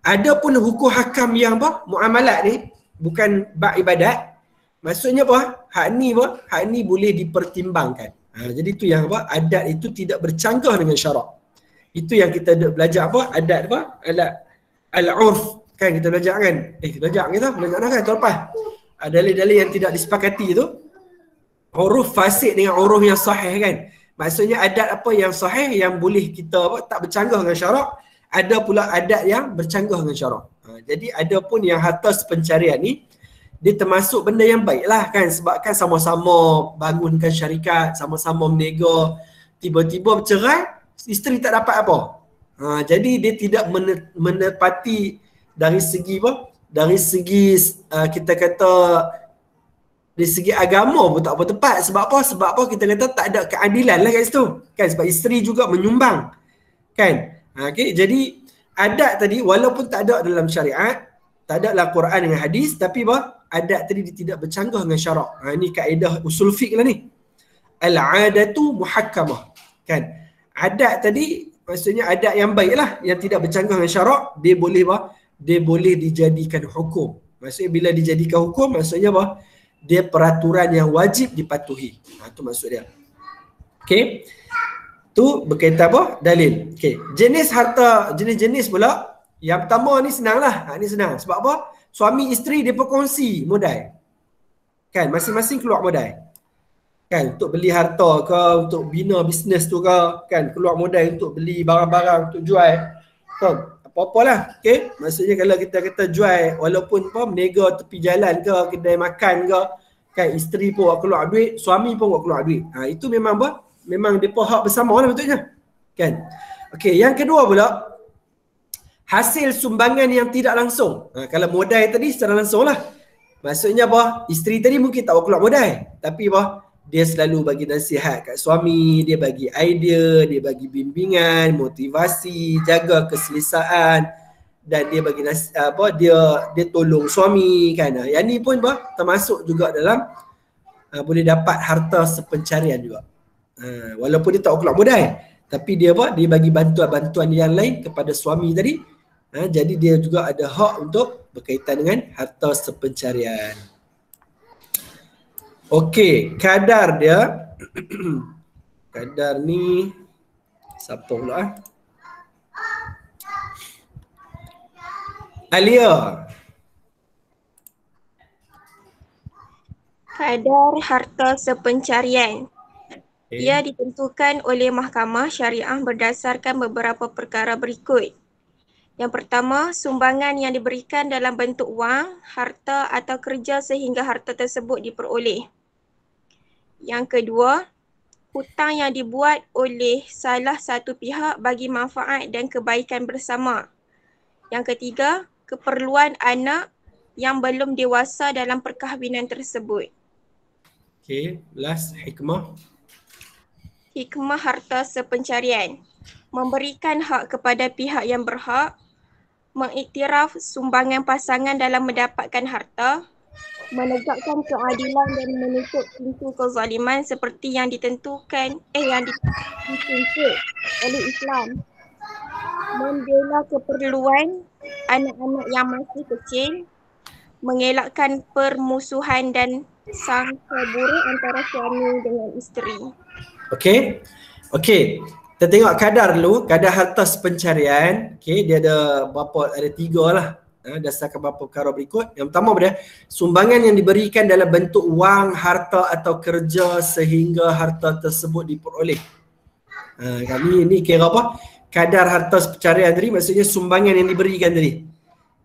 Adapun hukum hakam yang muamalat ni, bukan bab ibadat. Maksudnya hak ni boleh dipertimbangkan. Jadi tu yang adat itu tidak bercanggah dengan syarak. Itu yang kita belajar adat al-urf. Kan kita belajar kan? Belajar kan tahun lepas. Dalil-dalil yang tidak disepakati tu, uruf fasid dengan uruf yang sahih kan. Maksudnya adat apa yang sahih yang boleh kita tak bercanggah dengan syarak, ada pula adat yang bercanggah dengan syarak. Jadi ada pun yang harta sepencarian ni, dia termasuk benda yang baik lah kan, sebab kan sama-sama bangunkan syarikat, sama-sama berniaga, tiba-tiba bercerai, isteri tak dapat apa. Jadi dia tidak menepati dari segi kita kata dari segi agama pun tak apa tepat. Sebab apa kita kata tak ada keadilan lah kat situ kan, sebab isteri juga menyumbang kan. Jadi adat tadi walaupun tak ada dalam syariat, Tak ada lah Quran dengan hadis, tapi apa? Adat tadi dia tidak bercanggah dengan syarak. Ini kaedah usul fiqh lah ni. Al-adatu muhakkamah. Kan? Adat tadi maksudnya adat yang baik lah, yang tidak bercanggah dengan syarak, dia boleh apa? Dia boleh dijadikan hukum. Maksudnya bila dijadikan hukum, maksudnya apa? Dia peraturan yang wajib dipatuhi. Itu maksud dia. Okey. Tu berkaitan apa? Dalil. Okey. Jenis harta, jenis-jenis pula. Yang pertama ni senang lah. Ni senang. Sebab apa? Suami isteri dia berkongsi modal. Kan? Masing-masing keluar modal. Kan? Untuk beli harta ke, untuk bina bisnes tu ke. Kan? Keluar modal untuk beli barang-barang, untuk jual. Kan? Apa-apalah. Okay? Maksudnya kalau kita kata jual, walaupun apa, menega tepi jalan ke, kedai makan ke. Kan? Isteri pun buat keluar duit, suami pun buat keluar duit. Itu memang apa? Memang mereka hak bersama lah betulnya. Kan? Okay. Yang kedua pula, hasil sumbangan yang tidak langsung. Kalau modal tadi secara langsung lah. Maksudnya apa? Isteri tadi mungkin tak keluar modal. Tapi apa? Dia selalu bagi nasihat kat suami. Dia bagi idea. Dia bagi bimbingan, motivasi, jaga keselesaan. Dan dia bagi dia tolong suami kan. Yang ni pun apa? Termasuk juga dalam boleh dapat harta sepencarian juga. Walaupun dia tak keluar modal. Tapi dia apa? Dia bagi bantuan-bantuan yang lain kepada suami tadi. Jadi dia juga ada hak untuk berkaitan dengan harta sepencarian. Okey, kadar dia kadar ni siapa pula? Alia. Kadar harta sepencarian. Ia ditentukan oleh mahkamah syariah berdasarkan beberapa perkara berikut. Yang pertama, sumbangan yang diberikan dalam bentuk wang, harta atau kerja sehingga harta tersebut diperoleh. Yang kedua, hutang yang dibuat oleh salah satu pihak bagi manfaat dan kebaikan bersama. Yang ketiga, keperluan anak yang belum dewasa dalam perkahwinan tersebut. Okey, last hikmah. Hikmah harta sepencarian. Memberikan hak kepada pihak yang berhak, mengiktiraf sumbangan pasangan dalam mendapatkan harta, menegakkan keadilan dan menutup pintu kezaliman seperti yang ditentukan yang dituntut oleh Islam, membela keperluan anak-anak yang masih kecil, mengelakkan permusuhan dan sangka buruk antara suami dengan isteri. Okey. Okey. Kita tengok kadar dulu, kadar harta sepencarian. Okey, dia ada berapa? Ada 3 lah. Dasarkan beberapa perkara berikut. Yang pertama pada sumbangan yang diberikan dalam bentuk wang, harta atau kerja sehingga harta tersebut diperoleh. Kami ni kira apa? Kadar harta sepencarian tadi maksudnya sumbangan yang diberikan tadi.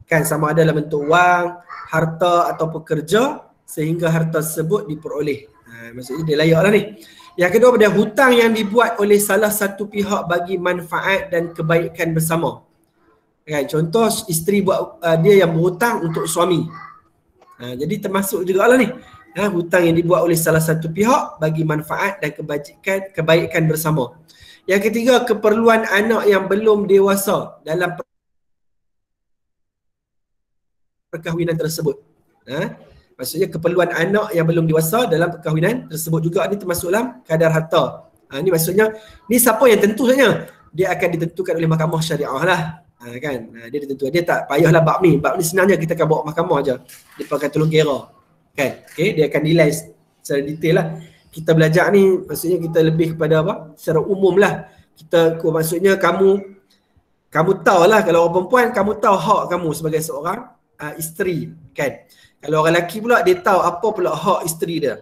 Kan sama ada dalam bentuk wang, harta atau pekerja sehingga harta tersebut diperoleh. Maksudnya dia layak lah ni. Yang kedua pada hutang yang dibuat oleh salah satu pihak bagi manfaat dan kebaikan bersama. Kan, contoh isteri buat dia yang berhutang untuk suami. Jadi termasuk jugalah ni. Hutang yang dibuat oleh salah satu pihak bagi manfaat dan kebaikan bersama. Yang ketiga, keperluan anak yang belum dewasa dalam perkahwinan tersebut. Maksudnya keperluan anak yang belum dewasa dalam perkahwinan tersebut juga ni termasuk dalam kadar harta. Ni maksudnya ni siapa yang tentu saja? Dia akan ditentukan oleh mahkamah syariah lah. Kan? Dia ditentukan. Dia tak payahlah bab ni. Bab ni senangnya kita akan bawa mahkamah aja. Dia akan tolong kira. Kan? Okay? Dia akan nilai secara detail lah. Kita belajar ni maksudnya kita lebih kepada apa? Secara umum lah. Maksudnya kamu tahu lah kalau orang perempuan, kamu tahu hak kamu sebagai seorang isteri. Kan? Kalau orang lelaki pula dia tahu apa pula hak isteri dia.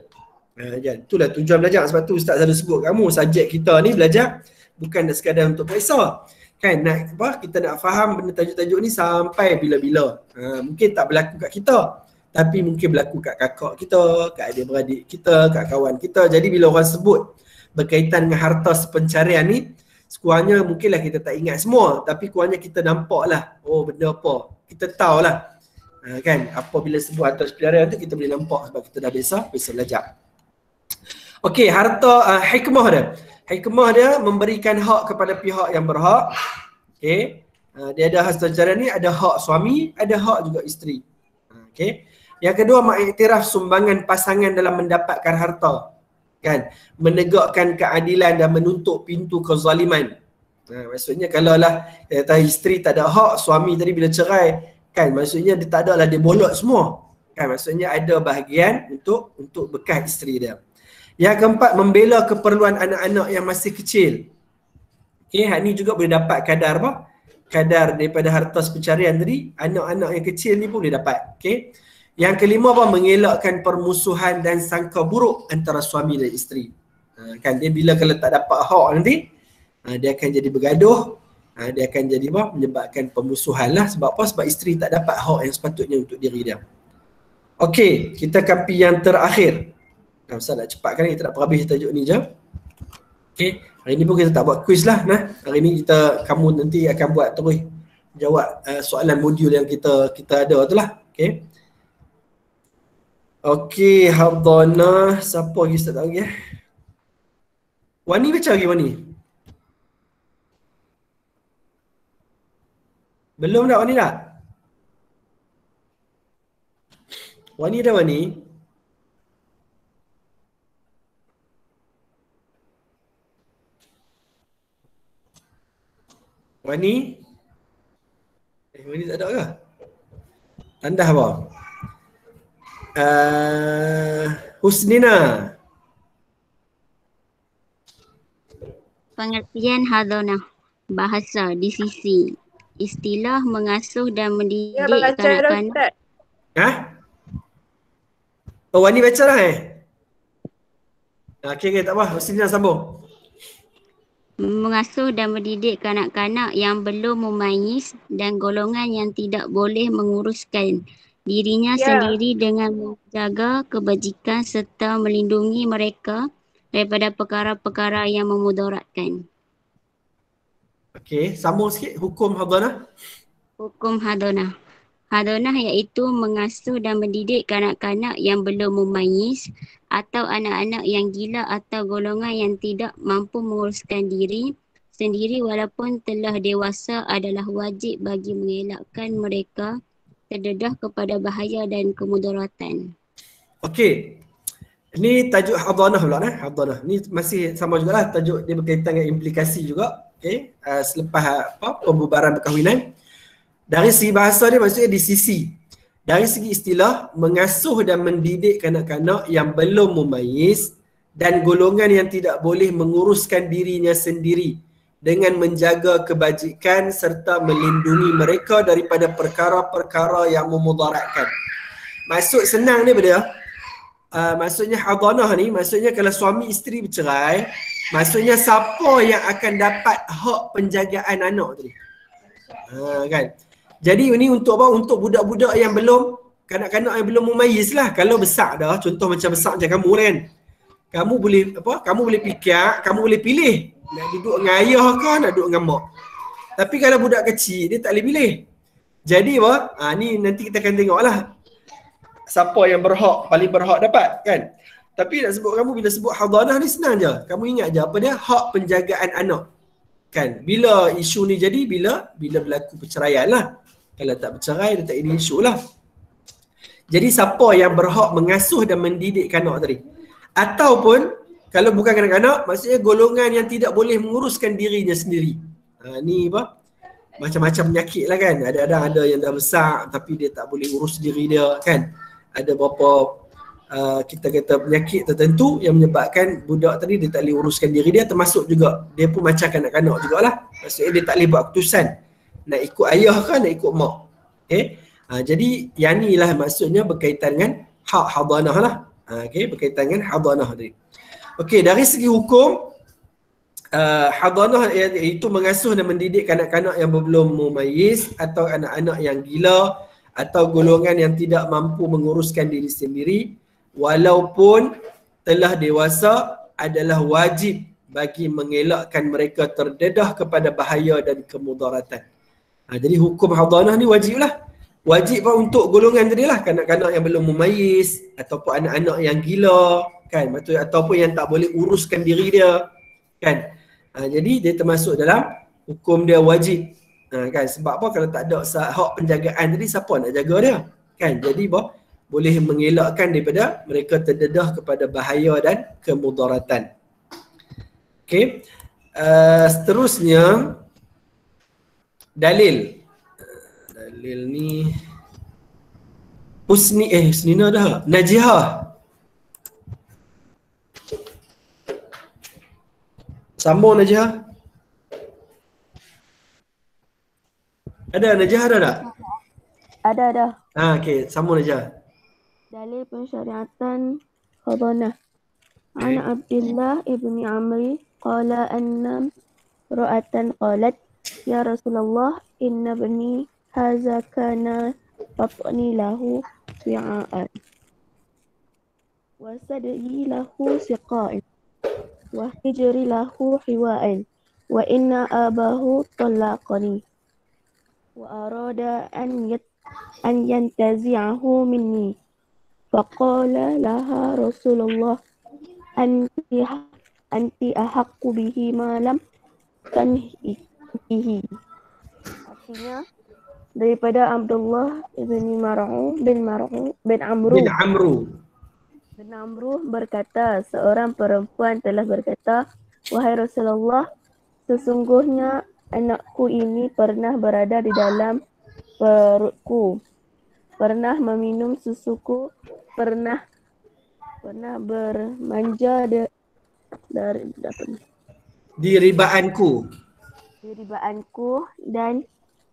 Itulah tujuan belajar. Sebab tu Ustaz selalu sebut kamu subjek kita ni belajar bukan nak sekadar untuk periksa. Kan nak apa? Kita nak faham benda tajuk-tajuk ni sampai bila-bila. Mungkin tak berlaku kat kita, tapi mungkin berlaku kat kakak kita, kat adik-beradik kita, kat kawan kita. Jadi bila orang sebut berkaitan dengan harta sepencarian ni, sekurangnya mungkinlah kita tak ingat semua, tapi kurangnya kita nampak lah, oh benda apa. Kita tahulah. Kan apabila sebut harta sepencarian tu kita boleh nampak sebab kita dah biasa belajar. Okey, harta hikmah dia. Hikmah dia memberikan hak kepada pihak yang berhak. Okey. Dia ada hak secara ni, ada hak suami, ada hak juga isteri. Okey. Yang kedua, mengiktiraf sumbangan pasangan dalam mendapatkan harta. Kan? Menegakkan keadilan dan menutup pintu kezaliman. Maksudnya kalau lah isteri tak ada hak, suami tadi bila cerai, kan maksudnya dia tak ada lah, dia bolot semua. Kan maksudnya ada bahagian untuk bekas isteri dia. Yang keempat, membela keperluan anak-anak yang masih kecil. Okey, hak ni juga boleh dapat kadar apa? Kadar daripada harta pencarian tadi, anak-anak yang kecil ni pun boleh dapat. Okey. Yang kelima apa? Mengelakkan permusuhan dan sangka buruk antara suami dan isteri. Kan dia bila kalau tak dapat hak nanti, dia akan jadi bergaduh, dia akan jadi apa? Menyebabkan permusuhan lah. Sebab apa? Sebab isteri tak dapat hak yang sepatutnya untuk diri dia. Okey, kita akan pergi yang terakhir. Ustaz nak cepatkan, kita nak perhabis tajuk ni je. Okey, hari ni pun kita tak buat quiz lah. Hari ni kamu nanti akan buat terus jawab soalan modul yang kita ada tu lah. Okey. Okey, Hafdhanah, siapa lagi Ustaz tak lagi Wani baca lagi Wani? Belum tak Wani tak? Wani dah Wani? Wani? Wani tak ada ke? Tandah apa? Husnina. Pengertian hadonah bahasa di sisi istilah mengasuh dan mendidik kanak-kanak. Oh, Wani baca lah Okey, tak apa. Husnina sambung. Mengasuh dan mendidik kanak-kanak yang belum memayis dan golongan yang tidak boleh menguruskan dirinya sendiri dengan menjaga kebajikan serta melindungi mereka daripada perkara-perkara yang memudaratkan. Okey, sambung sikit hukum hadonah. Hukum hadonah. Hadonah iaitu mengasuh dan mendidik kanak-kanak yang belum memayis atau anak-anak yang gila atau golongan yang tidak mampu menguruskan diri sendiri walaupun telah dewasa adalah wajib bagi mengelakkan mereka terdedah kepada bahaya dan kemudaratan. Okey. Ini tajuk hadhanah pula hadhanah. Ni masih sama jugalah, tajuk dia berkaitan dengan implikasi juga. Okey. Selepas pembubaran perkahwinan. Dari segi bahasa dia maksudnya di sisi. Dari segi istilah, mengasuh dan mendidik kanak-kanak yang belum memayis dan golongan yang tidak boleh menguruskan dirinya sendiri dengan menjaga kebajikan serta melindungi mereka daripada perkara-perkara yang memudaratkan. Maksud senang dia benda. Maksudnya hadhanah ni, maksudnya kalau suami isteri bercerai, maksudnya siapa yang akan dapat hak penjagaan anak tadi. Kan? Jadi ini untuk apa? Untuk budak-budak yang belum, kanak-kanak yang belum memayis lah. Kalau besar dah, contoh macam besar macam kamu kan. Kamu boleh apa? Kamu boleh fikir, kamu boleh pilih. Nak duduk dengan ayah ke nak duduk dengan mak. Tapi kalau budak kecil, dia tak boleh pilih. Jadi apa? Ni nanti kita akan tengok lah. Siapa yang berhak, paling berhak dapat kan. Tapi nak sebut kamu, bila sebut hadhanah ni senang je. Kamu ingat je apa dia? Hak penjagaan anak. Kan? Bila isu ni jadi, bila berlaku perceraian lah. Kalau tak bercerai, dia tak ada isu lah. Jadi siapa yang berhak mengasuh dan mendidik kanak tadi? Ataupun kalau bukan kanak-kanak, maksudnya golongan yang tidak boleh menguruskan dirinya sendiri. Ni apa? Macam-macam penyakit lah kan. Ada yang dah besar tapi dia tak boleh urus diri dia kan. Ada beberapa kita kata penyakit tertentu yang menyebabkan budak tadi dia tak boleh uruskan diri dia, termasuk juga dia pun macam kanak-kanak jugalah. Maksudnya dia tak boleh buat keputusan nak ikut ayah ke nak ikut mak. Okay? Jadi yang ni lah maksudnya berkaitan dengan hak hadhanah lah. Okay? Berkaitan dengan hadhanah tadi. Okey, dari segi hukum, hadhanah iaitu mengasuh dan mendidik kanak-kanak yang belum memayis atau anak-anak yang gila atau golongan yang tidak mampu menguruskan diri sendiri walaupun telah dewasa adalah wajib bagi mengelakkan mereka terdedah kepada bahaya dan kemudaratan. Jadi hukum hadhanah ni wajib lah. Wajib pun untuk golongan tadi lah, kanak-kanak yang belum memayis ataupun anak-anak yang gila kan, ataupun yang tak boleh uruskan diri dia kan. Jadi dia termasuk dalam hukum dia wajib Kan sebab apa, kalau tak ada hak penjagaan tadi siapa nak jaga dia? Kan jadi boleh mengelakkan daripada mereka terdedah kepada bahaya dan kemudaratan. Okey. Seterusnya dalil ni Husnina dah. Najihah. Sambung Najihah. Ada Najihah ada tak? Ada. Okey, sambung Najihah. Dalil pensyariatan hadanah. An Abdullah ibni Amri qala anna ra'atan qalat ya Rasulullah inna bani hadza kana batni lahu wi'aan wa sadri lahu siqa'in wa hijri lahu hiwa'in wa inna abahu talaqani wa arada an yantazi'ahu minni faqala laha Rasulullah anti ahaqqu bihi ma lam tanhihi. Artinya daripada Abdullah bin Amru berkata, seorang perempuan telah berkata, wahai Rasulullah, sesungguhnya anakku ini pernah berada di dalam perutku, pernah meminum susuku, pernah bermanja di ribaanku, dan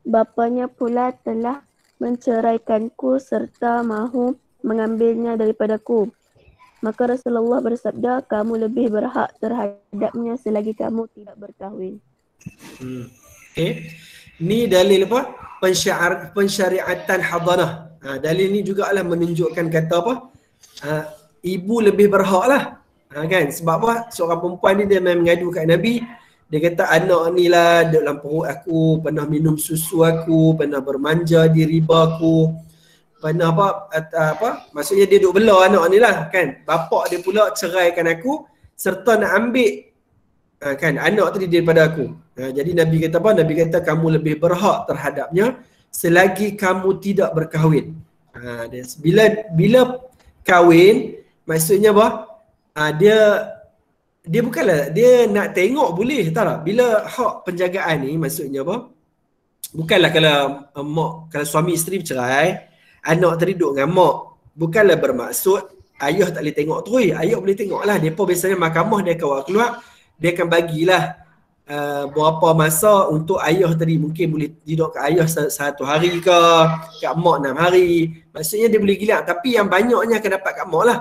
bapanya pula telah menceraikanku serta mahu mengambilnya daripadaku. Maka Rasulullah bersabda, kamu lebih berhak terhadapnya selagi kamu tidak berkahwin. Okay. Ni dalil apa? Pensyariatan hadanah. Dalil ni juga lah menunjukkan kata apa? Ibu lebih berhak lah. Kan? Sebab apa? Seorang perempuan ni dia main mengadu kat Nabi. Dia kata anak ni lah dalam perut aku, pernah minum susu aku, pernah bermanja di riba aku, pernah apa? Maksudnya dia duk bela anak ni lah kan. Bapak dia pula ceraikan aku serta nak ambil kan anak tadi daripada aku. Jadi Nabi kata apa? Nabi kata kamu lebih berhak terhadapnya selagi kamu tidak berkahwin. Bila kahwin, maksudnya apa? Dia bukanlah dia nak tengok boleh tak? Bila hak penjagaan ni maksudnya apa? Bukanlah kalau suami isteri bercerai, anak tadi duduk dengan mak, bukanlah bermaksud ayah tak boleh tengok terus. Ayah boleh tengoklah. Depa biasanya mahkamah dia akan keluar, dia akan bagilah berapa masa untuk ayah tadi, mungkin boleh duduk kat ayah 1 hari ke, kat mak 6 hari. Maksudnya dia boleh gilak, tapi yang banyaknya akan dapat kat mak lah.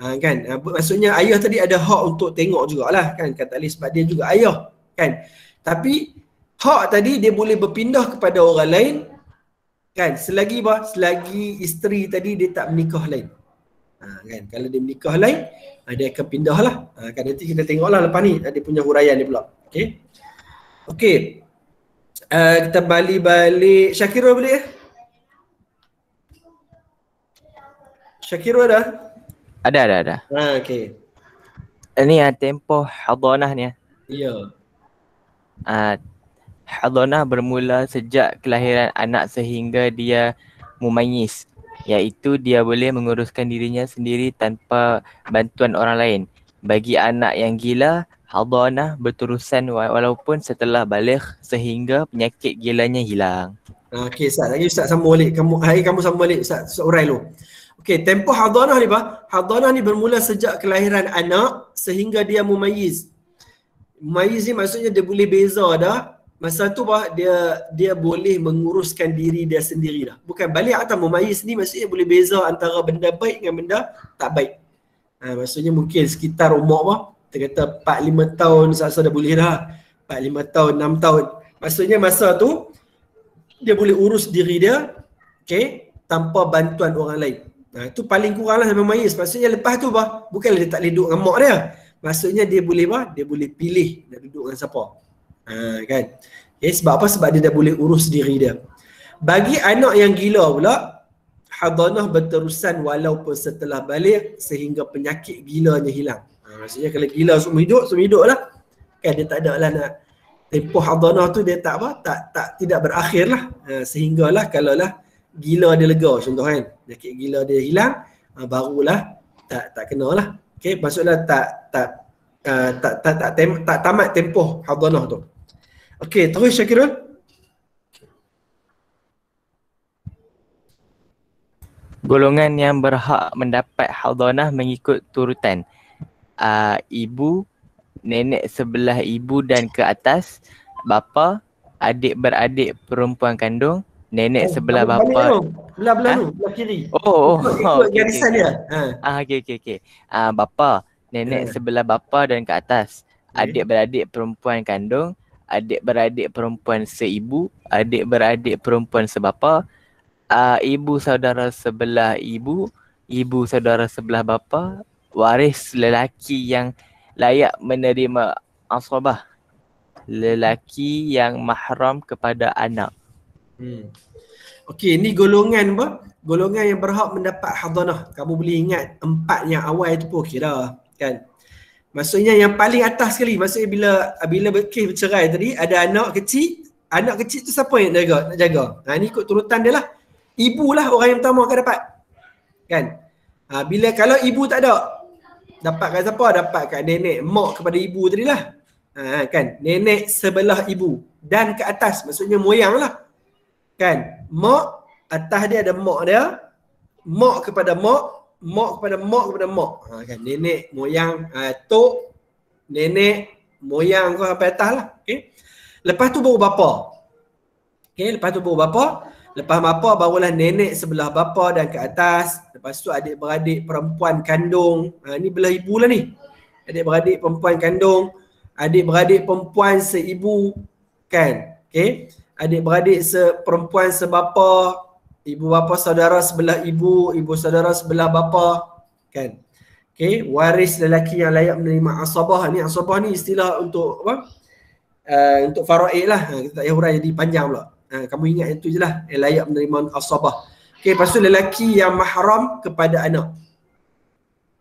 Kan? Maksudnya ayah tadi ada hak untuk tengok jugalah kan, kata Ali sebab dia juga ayah kan. Tapi hak tadi dia boleh berpindah kepada orang lain kan, selagi isteri tadi dia tak menikah lain. Kan, kalau dia menikah lain dia akan pindah lah. Kan nanti kita tengoklah lepas ni dia punya huraian dia pula. Okey. Kita balik Syakirul balik Syakirul ada? Ada. Okey. Ini tempoh hadanah ni. Ya. Hadanah bermula sejak kelahiran anak sehingga dia mumayyiz, iaitu dia boleh menguruskan dirinya sendiri tanpa bantuan orang lain. Bagi anak yang gila, hadanah berterusan walaupun setelah baligh sehingga penyakit gilanya hilang. Okey, Ustaz sambung balik. Kamu sambung balik Ustaz urai dulu. Okey, tempoh hadanah ni hadanah ni bermula sejak kelahiran anak sehingga dia mumayyiz. Mumayyiz ni maksudnya dia boleh beza dah. Masa tu dia boleh menguruskan diri dia sendiri dah. Bukan balik atau mumayyiz ni maksudnya boleh beza antara benda baik dengan benda tak baik. Maksudnya mungkin sekitar umur kita kata 4-5 tahun dah boleh dah. 4-5 tahun, 6 tahun. Maksudnya masa tu dia boleh urus diri dia, tanpa bantuan orang lain. Itu paling kurang lah sampai mumayyiz. Maksudnya lepas tu bukanlah dia tak boleh duduk dengan mak dia. Maksudnya dia boleh pilih nak duduk dengan siapa. Kan? Sebab apa? Sebab dia dah boleh urus diri dia. Bagi anak yang gila pula, hadanah berterusan walaupun setelah balik sehingga penyakit gilanya hilang. Maksudnya kalau gila semua hidup lah. Kan dia tak ada lah nak tempoh hadanah tu dia tak tidak berakhir lah. Sehinggalah kalaulah gila dia lega contoh kan, penyakit gila dia hilang, barulah tak kena lah. Okey, maksudnya tak tamat tempoh hadanah tu. Okey, terus Syakirul. Golongan yang berhak mendapat hadanah mengikut turutan. Ibu, nenek sebelah ibu dan ke atas, bapa, adik-beradik perempuan kandung, nenek sebelah bapa. Belah tu, belah kiri. Ikut garisan dia. Okey. Bapa, nenek sebelah bapa dan ke atas, adik-beradik perempuan kandung, adik-beradik perempuan seibu, adik-beradik perempuan sebapa, ibu saudara sebelah ibu, ibu saudara sebelah bapa, waris lelaki yang layak menerima asabah, lelaki yang mahram kepada anak. Okey, ni golongan apa? Golongan yang berhak mendapat hadanah. Kamu boleh ingat 4 yang awal tu pun okey dah, kan? Maksudnya yang paling atas sekali, maksudnya bila kes bercerai tadi ada anak kecil tu siapa yang nak jaga? Ni ikut turutan dia lah. Ibu lah orang yang pertama akan dapat. Kan? Bila kalau ibu tak ada, dapat kat siapa? Dapat kat nenek, mak kepada ibu tadi lah. Kan? Nenek sebelah ibu dan ke atas, maksudnya moyang lah. Kan? Mak, atas dia ada mak dia, mak kepada mak, mak kepada mak kepada mak. Kan? Nenek, moyang, tok, nenek, moyang kau sampai atas lah. Okay? Lepas tu baru bapa. Okay? Lepas tu baru bapa. Lepas bapa barulah nenek sebelah bapa dan ke atas. Lepas tu adik-beradik perempuan kandung. Ni belah ibu lah ni. Adik-beradik perempuan kandung, adik-beradik perempuan seibu, kan? Okay? Adik-beradik perempuan sebapa, ibu bapa saudara sebelah ibu, ibu saudara sebelah bapa, kan? Okay? Waris lelaki yang layak menerima asabah. Ni asabah ni istilah untuk apa? Untuk faraid lah. Kita tak payah huraikan jadi panjang pula. Kamu ingat itu je lah, yang layak menerima asabah. Okay, lepas tu lelaki yang mahram kepada anak.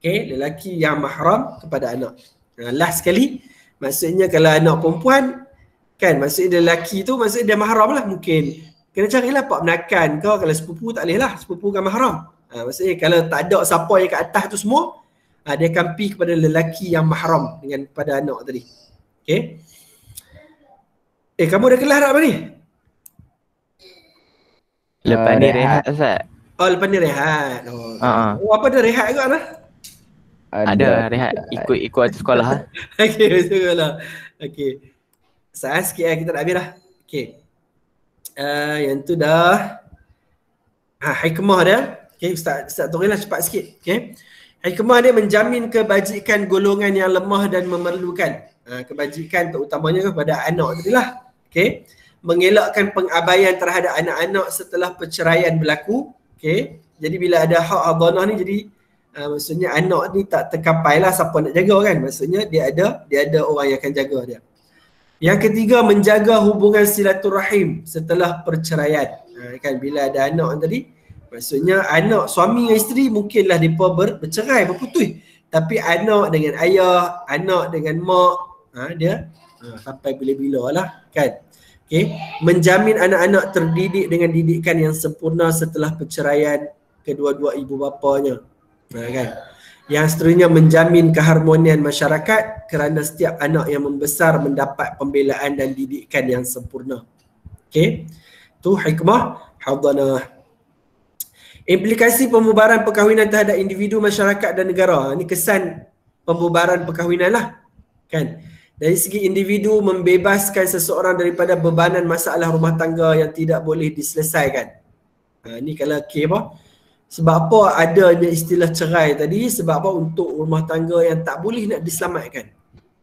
Okay, lelaki yang mahram kepada anak. Last sekali, maksudnya kalau anak perempuan, kan, maksudnya lelaki tu maksudnya dia mahram lah. Mungkin kena carilah pak menakan kau, kalau sepupu tak boleh lah, sepupu kan mahram. Maksudnya kalau tak ada siapa yang kat atas tu semua, dia akan pergi kepada lelaki yang mahram dengan pada anak tadi. Okay. Kamu dah kelas tak apa ni? Lepas ni rehat Ustaz. Lepas ni rehat. Apa ada rehat ke Ana? Ada rehat ikut sekolah. Okey, sekolah. Okey. Saat sikit kita nak habis dah. Okey. Yang tu dah. Hikmah dia. Okey, Ustaz tulislah cepat sikit. Okey. Hikmah dia menjamin kebajikan golongan yang lemah dan memerlukan. Kebajikan terutamanya kepada anak tadi lah. Okey. Mengelakkan pengabaian terhadap anak-anak setelah perceraian berlaku. Okay. Jadi bila ada hak hadanah ni, jadi maksudnya anak ni tak tercapai lah siapa nak jaga kan. Maksudnya dia ada orang yang akan jaga dia. Yang ketiga, menjaga hubungan silaturahim setelah perceraian. Kan bila ada anak tadi, maksudnya anak suami dengan isteri mungkinlah mereka bercerai, berputus. Tapi anak dengan ayah, anak dengan mak, dia sampai bila-bila lah kan. Okay. Menjamin anak-anak terdidik dengan didikan yang sempurna setelah perceraian kedua-dua ibu bapanya. Kan? Yang seterusnya menjamin keharmonian masyarakat kerana setiap anak yang membesar mendapat pembelaan dan didikan yang sempurna. Okay. Itu hikmah hadanah. Implikasi pembubaran perkahwinan terhadap individu, masyarakat dan negara. Ini kesan pembubaran perkahwinan lah. Kan? Dari segi individu, membebaskan seseorang daripada bebanan masalah rumah tangga yang tidak boleh diselesaikan. Ni kalau apa? Sebab apa adanya istilah cerai tadi? Sebab apa? Untuk rumah tangga yang tak boleh nak diselamatkan.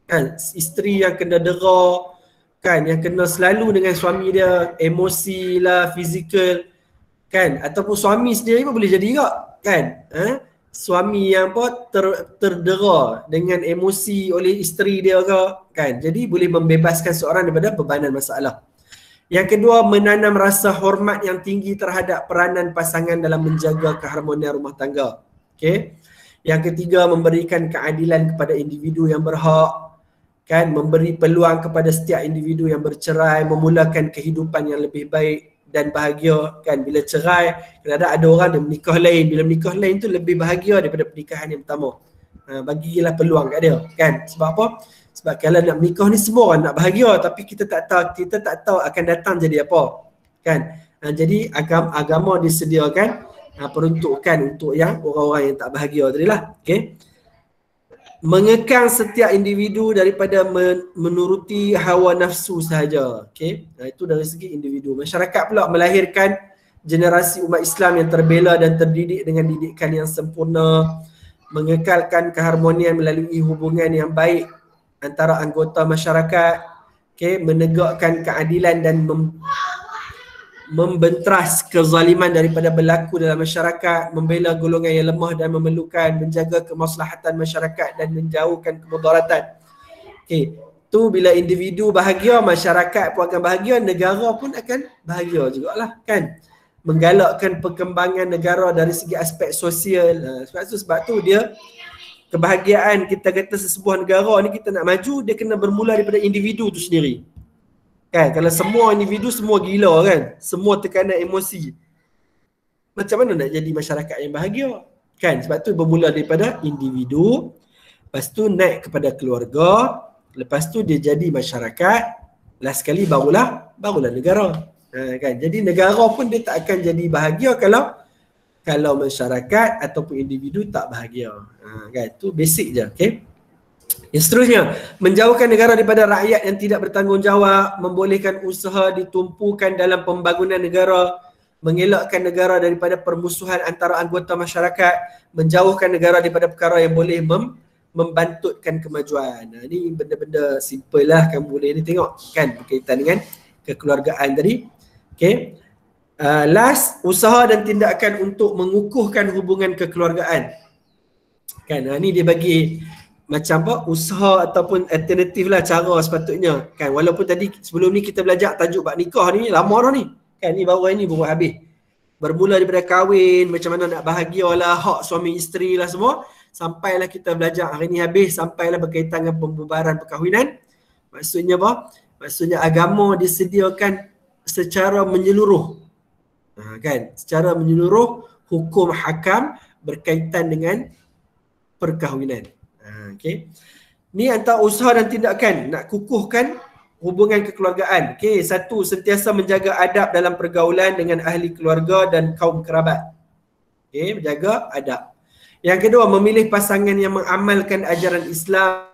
Kan? Isteri yang kena dera, kan? Yang kena selalu dengan suami dia, emosi lah, fizikal, kan? Ataupun suami sendiri pun boleh jadi juga, kan? Suami yang terdera dengan emosi oleh isteri dia ke, kan? Jadi boleh membebaskan seorang daripada bebanan masalah. Yang kedua, menanam rasa hormat yang tinggi terhadap peranan pasangan dalam menjaga keharmonian rumah tangga. Okey. Yang ketiga, memberikan keadilan kepada individu yang berhak. kan, memberi peluang kepada setiap individu yang bercerai memulakan kehidupan yang lebih baik dan bahagia, kan. Bila cerai, kadang-kadang ada orang dia menikah lain, bila menikah lain tu lebih bahagia daripada pernikahan yang pertama. Bagilah peluang kat dia, kan. Sebab apa? Sebab kalau nak menikah ni semua orang nak bahagia, tapi kita tak tahu akan datang jadi apa, kan. Jadi agama disediakan peruntukan untuk yang orang-orang yang tak bahagia tadi lah. Okay. Mengekang setiap individu daripada menuruti hawa nafsu sahaja. Okay. Itu dari segi individu. Masyarakat pula melahirkan generasi umat Islam yang terbela dan terdidik dengan didikan yang sempurna, mengekalkan keharmonian melalui hubungan yang baik antara anggota masyarakat, okay, menegakkan keadilan dan membentras kezaliman daripada berlaku dalam masyarakat, membela golongan yang lemah dan memerlukan, menjaga kemaslahatan masyarakat dan menjauhkan kemudaratan. Okay. Tu bila individu bahagia, masyarakat pun akan bahagia, negara pun akan bahagia jugalah, kan. Menggalakkan perkembangan negara dari segi aspek sosial. Sebab tu dia kebahagiaan, kita kata sesebuah negara ni kita nak maju, dia kena bermula daripada individu tu sendiri. Kan, kalau semua individu semua gila, kan, semua tekanan emosi, macam mana nak jadi masyarakat yang bahagia, kan. Sebab tu bermula daripada individu, lepas tu naik kepada keluarga, lepas tu dia jadi masyarakat, last sekali barulah negara, kan. Jadi negara pun dia tak akan jadi bahagia kalau masyarakat ataupun individu tak bahagia, kan. Tu basic je. Okay. Yang seterusnya, menjauhkan negara daripada rakyat yang tidak bertanggungjawab, membolehkan usaha ditumpukan dalam pembangunan negara, mengelakkan negara daripada permusuhan antara anggota masyarakat, menjauhkan negara daripada perkara yang boleh membantutkan kemajuan. Ini benda-benda simple lah, kamu boleh ni tengok, kan, berkaitan dengan kekeluargaan tadi. Okay. Last, usaha dan tindakan untuk mengukuhkan hubungan kekeluargaan. Kan, ni dia bagi macam apa, usaha ataupun alternatif lah cara sepatutnya, kan. Walaupun tadi sebelum ni kita belajar tajuk bab nikah ni lama dah ni, kan. Ni baru ini baru habis. Bermula daripada kahwin, macam mana nak bahagia lah, hak suami isteri lah semua, sampailah kita belajar hari ni habis, sampailah berkaitan dengan pembubaran perkahwinan. Maksudnya apa? Maksudnya agama disediakan secara menyeluruh, kan, secara menyeluruh hukum hakam berkaitan dengan perkahwinan. Okay. Ni antara usaha dan tindakan nak kukuhkan hubungan kekeluargaan. Okay. Satu, sentiasa menjaga adab dalam pergaulan dengan ahli keluarga dan kaum kerabat. Okay. Menjaga adab. Yang kedua, memilih pasangan yang mengamalkan ajaran Islam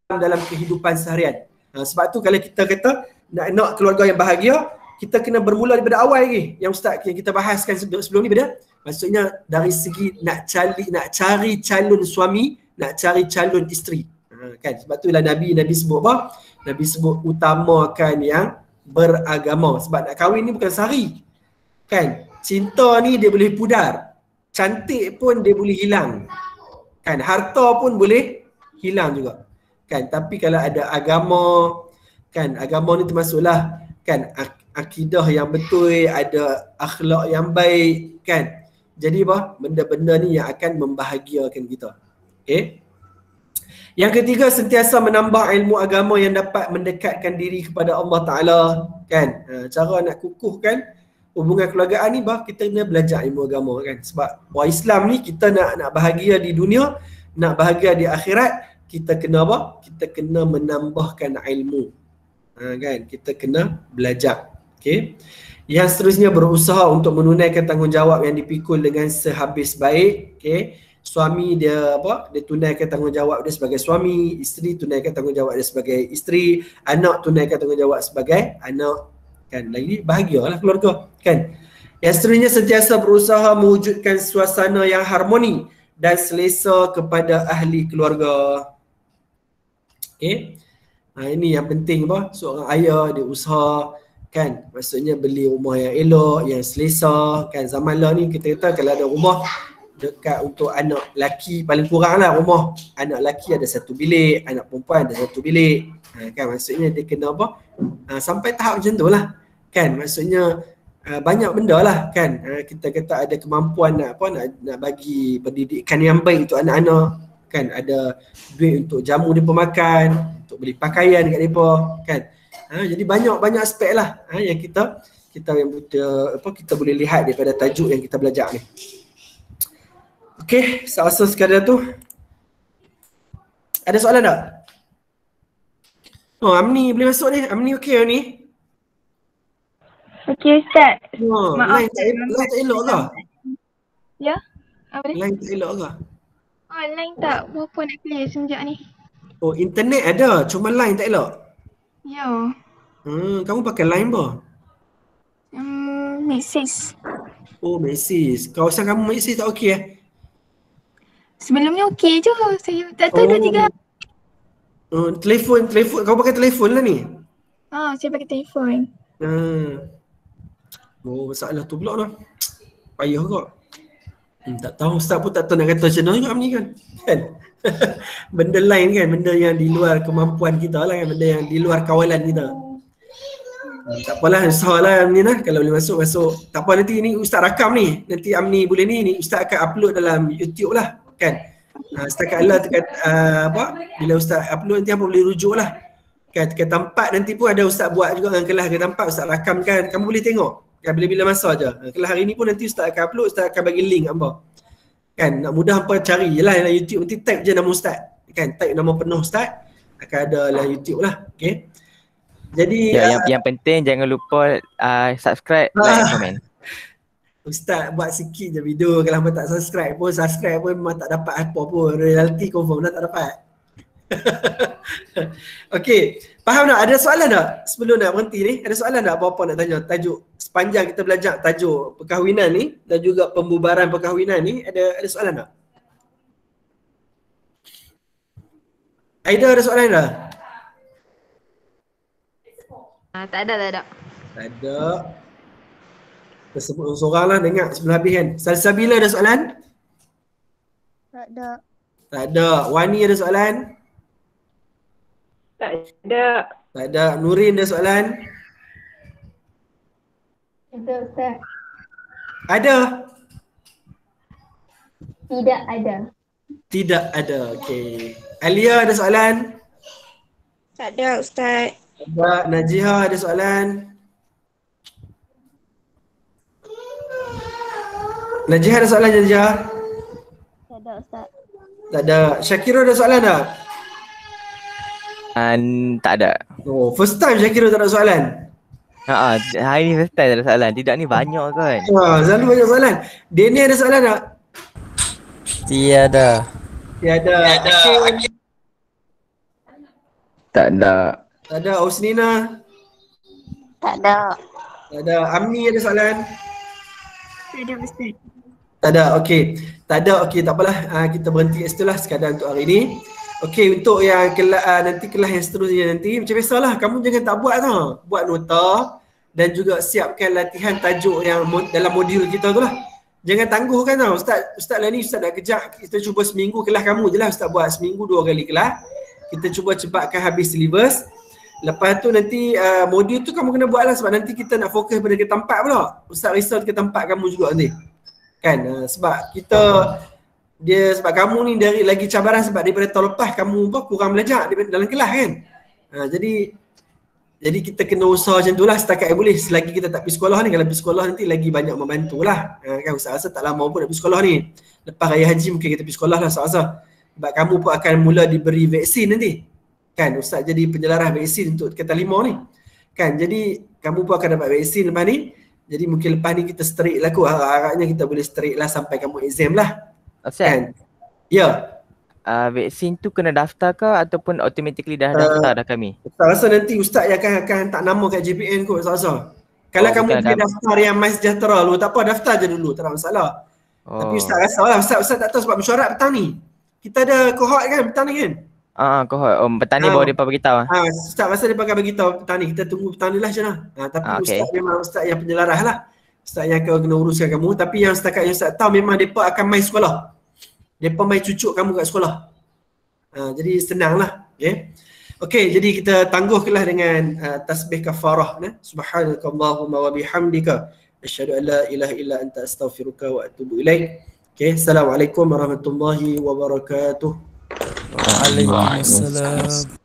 dalam kehidupan seharian. Sebab tu kalau kita kata nak keluarga yang bahagia, kita kena bermula daripada awal lagi. Yang Ustaz yang kita bahaskan sebelum ni pada, maksudnya dari segi nak cari calon suami, nak cari calon isteri. Kan, sebab itulah Nabi sebut apa? Nabi sebut utamakan yang beragama. Sebab nak kahwin ni bukan sehari. Kan, cinta ni dia boleh pudar. Cantik pun dia boleh hilang. Kan, harta pun boleh hilang juga. Kan, tapi kalau ada agama, kan, agama ni termasuklah, kan, akidah yang betul, ada akhlak yang baik, kan. Jadi apa? Benda-benda ni yang akan membahagiakan kita. Okay. Yang ketiga, sentiasa menambah ilmu agama yang dapat mendekatkan diri kepada Allah Ta'ala, kan. Cara nak kukuhkan hubungan keluargaan ni, kita kena belajar ilmu agama, kan. Sebab orang Islam ni kita nak bahagia di dunia, nak bahagia di akhirat, kita kena apa? Kita kena menambahkan ilmu. Kan, kita kena belajar. Okay. Yang seterusnya, berusaha untuk menunaikan tanggungjawab yang dipikul dengan sehabis baik. Okay. Suami dia dia tunaikan tanggungjawab dia sebagai suami, isteri tunaikan tanggungjawab dia sebagai isteri, anak tunaikan tanggungjawab sebagai anak, kan. Lagi bahagialah keluarga, kan. Yang seterusnya, sentiasa berusaha mewujudkan suasana yang harmoni dan selesa kepada ahli keluarga. Okay. Ini yang penting seorang ayah dia usaha, kan, maksudnya beli rumah yang elok, yang selesa, kan. Zaman lah ni kita kata kalau ada rumah dekat untuk anak lelaki, paling kurang lah rumah anak lelaki ada satu bilik, anak perempuan ada satu bilik, kan, maksudnya dia kena sampai tahap macam tu lah, kan. Maksudnya banyak benda lah, kan. Kita kata ada kemampuan nak bagi pendidikan yang baik untuk anak-anak, kan, ada duit untuk jamu mereka makan, untuk beli pakaian kat mereka, kan. Jadi banyak aspek lah yang kita yang kita boleh lihat daripada tajuk yang kita belajar ni. Okey, saya rasa sekadar tu. Ada soalan tak? Oh, Amni boleh masuk ni. Amni okey ni? Okey Ustaz. Maaf. Line tak elok ke? Ya? Apa ni? Line tak elok ke? Line tak berapa nak clear semenjak ni. Oh, internet ada, cuma line tak elok. Ya. Kamu pakai line apa? Mesej. Oh, mesej. Kawasan kamu mesej tak okey Sebelumnya okey je. Saya tak tahu dah 3 hari. Telefon. Kau pakai telefon lah ni? Saya pakai telefon. Oh, masalah tu pula lah. Payah kau. Tak tahu, Ustaz pun tak tahu nak kata macam mana juga ni kan. Benda lain kan, benda yang di luar kemampuan kita lah kan, benda yang di luar kawalan kita. Tak apalah, insyaAllah ni lah, kalau boleh masuk. Tak apa, nanti ni Ustaz rakam ni. Nanti Amni boleh ni Ustaz akan upload dalam YouTube lah kan. Setakat Allah tekat bila Ustaz upload nanti apa boleh rujuk lah kan. Tekat tempat nanti pun ada Ustaz buat juga dengan kelas ke tempat, Ustaz rakam kan. Kamu boleh tengok kan, bila-bila masa je. Kelas hari ni pun nanti Ustaz akan upload, Ustaz akan bagi link apa kan. Nak mudah hampa cari je lah dalam YouTube, nanti type je nama Ustaz kan, type nama penuh Ustaz, akan ada dalam YouTube lah. Okay, jadi yang penting jangan lupa subscribe, like, komen. Ustaz buat sikit je video, kalau hampa tak subscribe pun memang tak dapat apa pun, reality confirm dah tak dapat. Okey, faham tak? Ada soalan tak sebelum nak berhenti ni? Ada soalan tak apa-apa nak tanya? Tajuk sepanjang kita belajar tajuk perkahwinan ni dan juga pembubaran perkahwinan ni, ada soalan tak? Aida, ada soalan tak? Tak ada. Tak ada. Kita sebut seorang lah, dengar sebelum habis kan. Salsabila ada soalan? Tak ada. Tak ada. Wani ada soalan? Tak ada. Tak ada. Nurin ada soalan? Ada Ustaz. Ada? Tidak ada. Tidak ada. Okey. Alia ada soalan? Tak ada Ustaz. Ada. Najiha ada soalan? Najiha ada soalan, Najiha? Tak ada Ustaz. Tak ada. Syakira ada soalan tak? Tak ada. Oh, first time Syakira tak ada soalan? Hari ni first time tak ada soalan. Tidak ni banyak kan? Selalu banyak soalan. Denny ada soalan tak? Tiada. Tiada. Okay. Tak ada. Tak ada. Osnina? Tak ada. Tak ada. Amni ada soalan? Tak ada Ustaz. Tak ada. Okey. Tak ada. Okey, tak apalah. Kita berhenti kat situ lah sekadar untuk hari ni. Okey, untuk yang nanti kelas yang seterusnya nanti, macam biasalah, kamu jangan tak buat tau. Buat nota dan juga siapkan latihan tajuk yang dalam modul kita tu lah. Jangan tangguhkan tau. Ustaz lah ni, Ustaz nak kejap. Kita cuba seminggu kelas kamu je lah. Ustaz buat seminggu 2 kali kelas. Kita cuba cepatkan habis syllabus. Lepas tu nanti modul tu kamu kena buat lah, sebab nanti kita nak fokus pada ke tempat pula. Ustaz risau ke tempat kamu juga nanti. Kan? Sebab kita sebab kamu ni dari lagi cabaran sebab daripada tahun lepas kamu kurang belajar dalam kelas kan. Jadi kita kena usaha macam tu lah setakat yang boleh. Selagi kita tak pergi sekolah ni, kalau pergi sekolah nanti lagi banyak membantu lah. Kan Ustaz rasa tak lama pun nak pergi sekolah ni. Lepas raya haji mungkin kita pergi sekolah lah Ustaz rasa. Sebab kamu pun akan mula diberi vaksin nanti. Kan Ustaz jadi penjelarah vaksin untuk kata 5 ni. Kan jadi kamu pun akan dapat vaksin lepas ni. Jadi mungkin lepas ni kita straight lah kot. Harapnya kita boleh straight lah sampai kamu exam lah. Ustaz, kan? Ya. Vaksin tu kena daftar ke ataupun automatically dah daftar dah kami? Ustaz rasa nanti Ustaz yang akan tak nama kat JPN kot Ustaz rasa. Kalau kamu boleh daftar yang MySejahtera dulu, tak apa, daftar je dulu, tak ada masalah. Tapi Ustaz rasa lah, Ustaz tak tahu sebab mesyuarat petang ni. Kita ada kohort kan petang ni kan? Kohort. Petang ni baru mereka beritahu. Ustaz rasa mereka akan beritahu petang ni. Kita tunggu petang ni lah macam mana. Tapi Ustaz memang Ustaz yang penjelarah lah. Ustaz yang akan kena uruskan kamu. Tapi yang setakat yang Ustaz tahu memang mereka akan main sekolah. Mereka main cucuk kamu kat sekolah. Jadi senang lah. Okay, jadi kita tangguhkanlah dengan tasbih kafarah. Subhanakallahumma wa bihamdika asyhadu an la ilaha illa anta astaghfiruka wa atubu ilaik. Okay, Assalamualaikum warahmatullahi wabarakatuh. warahmatullahi Waalaikumsalam.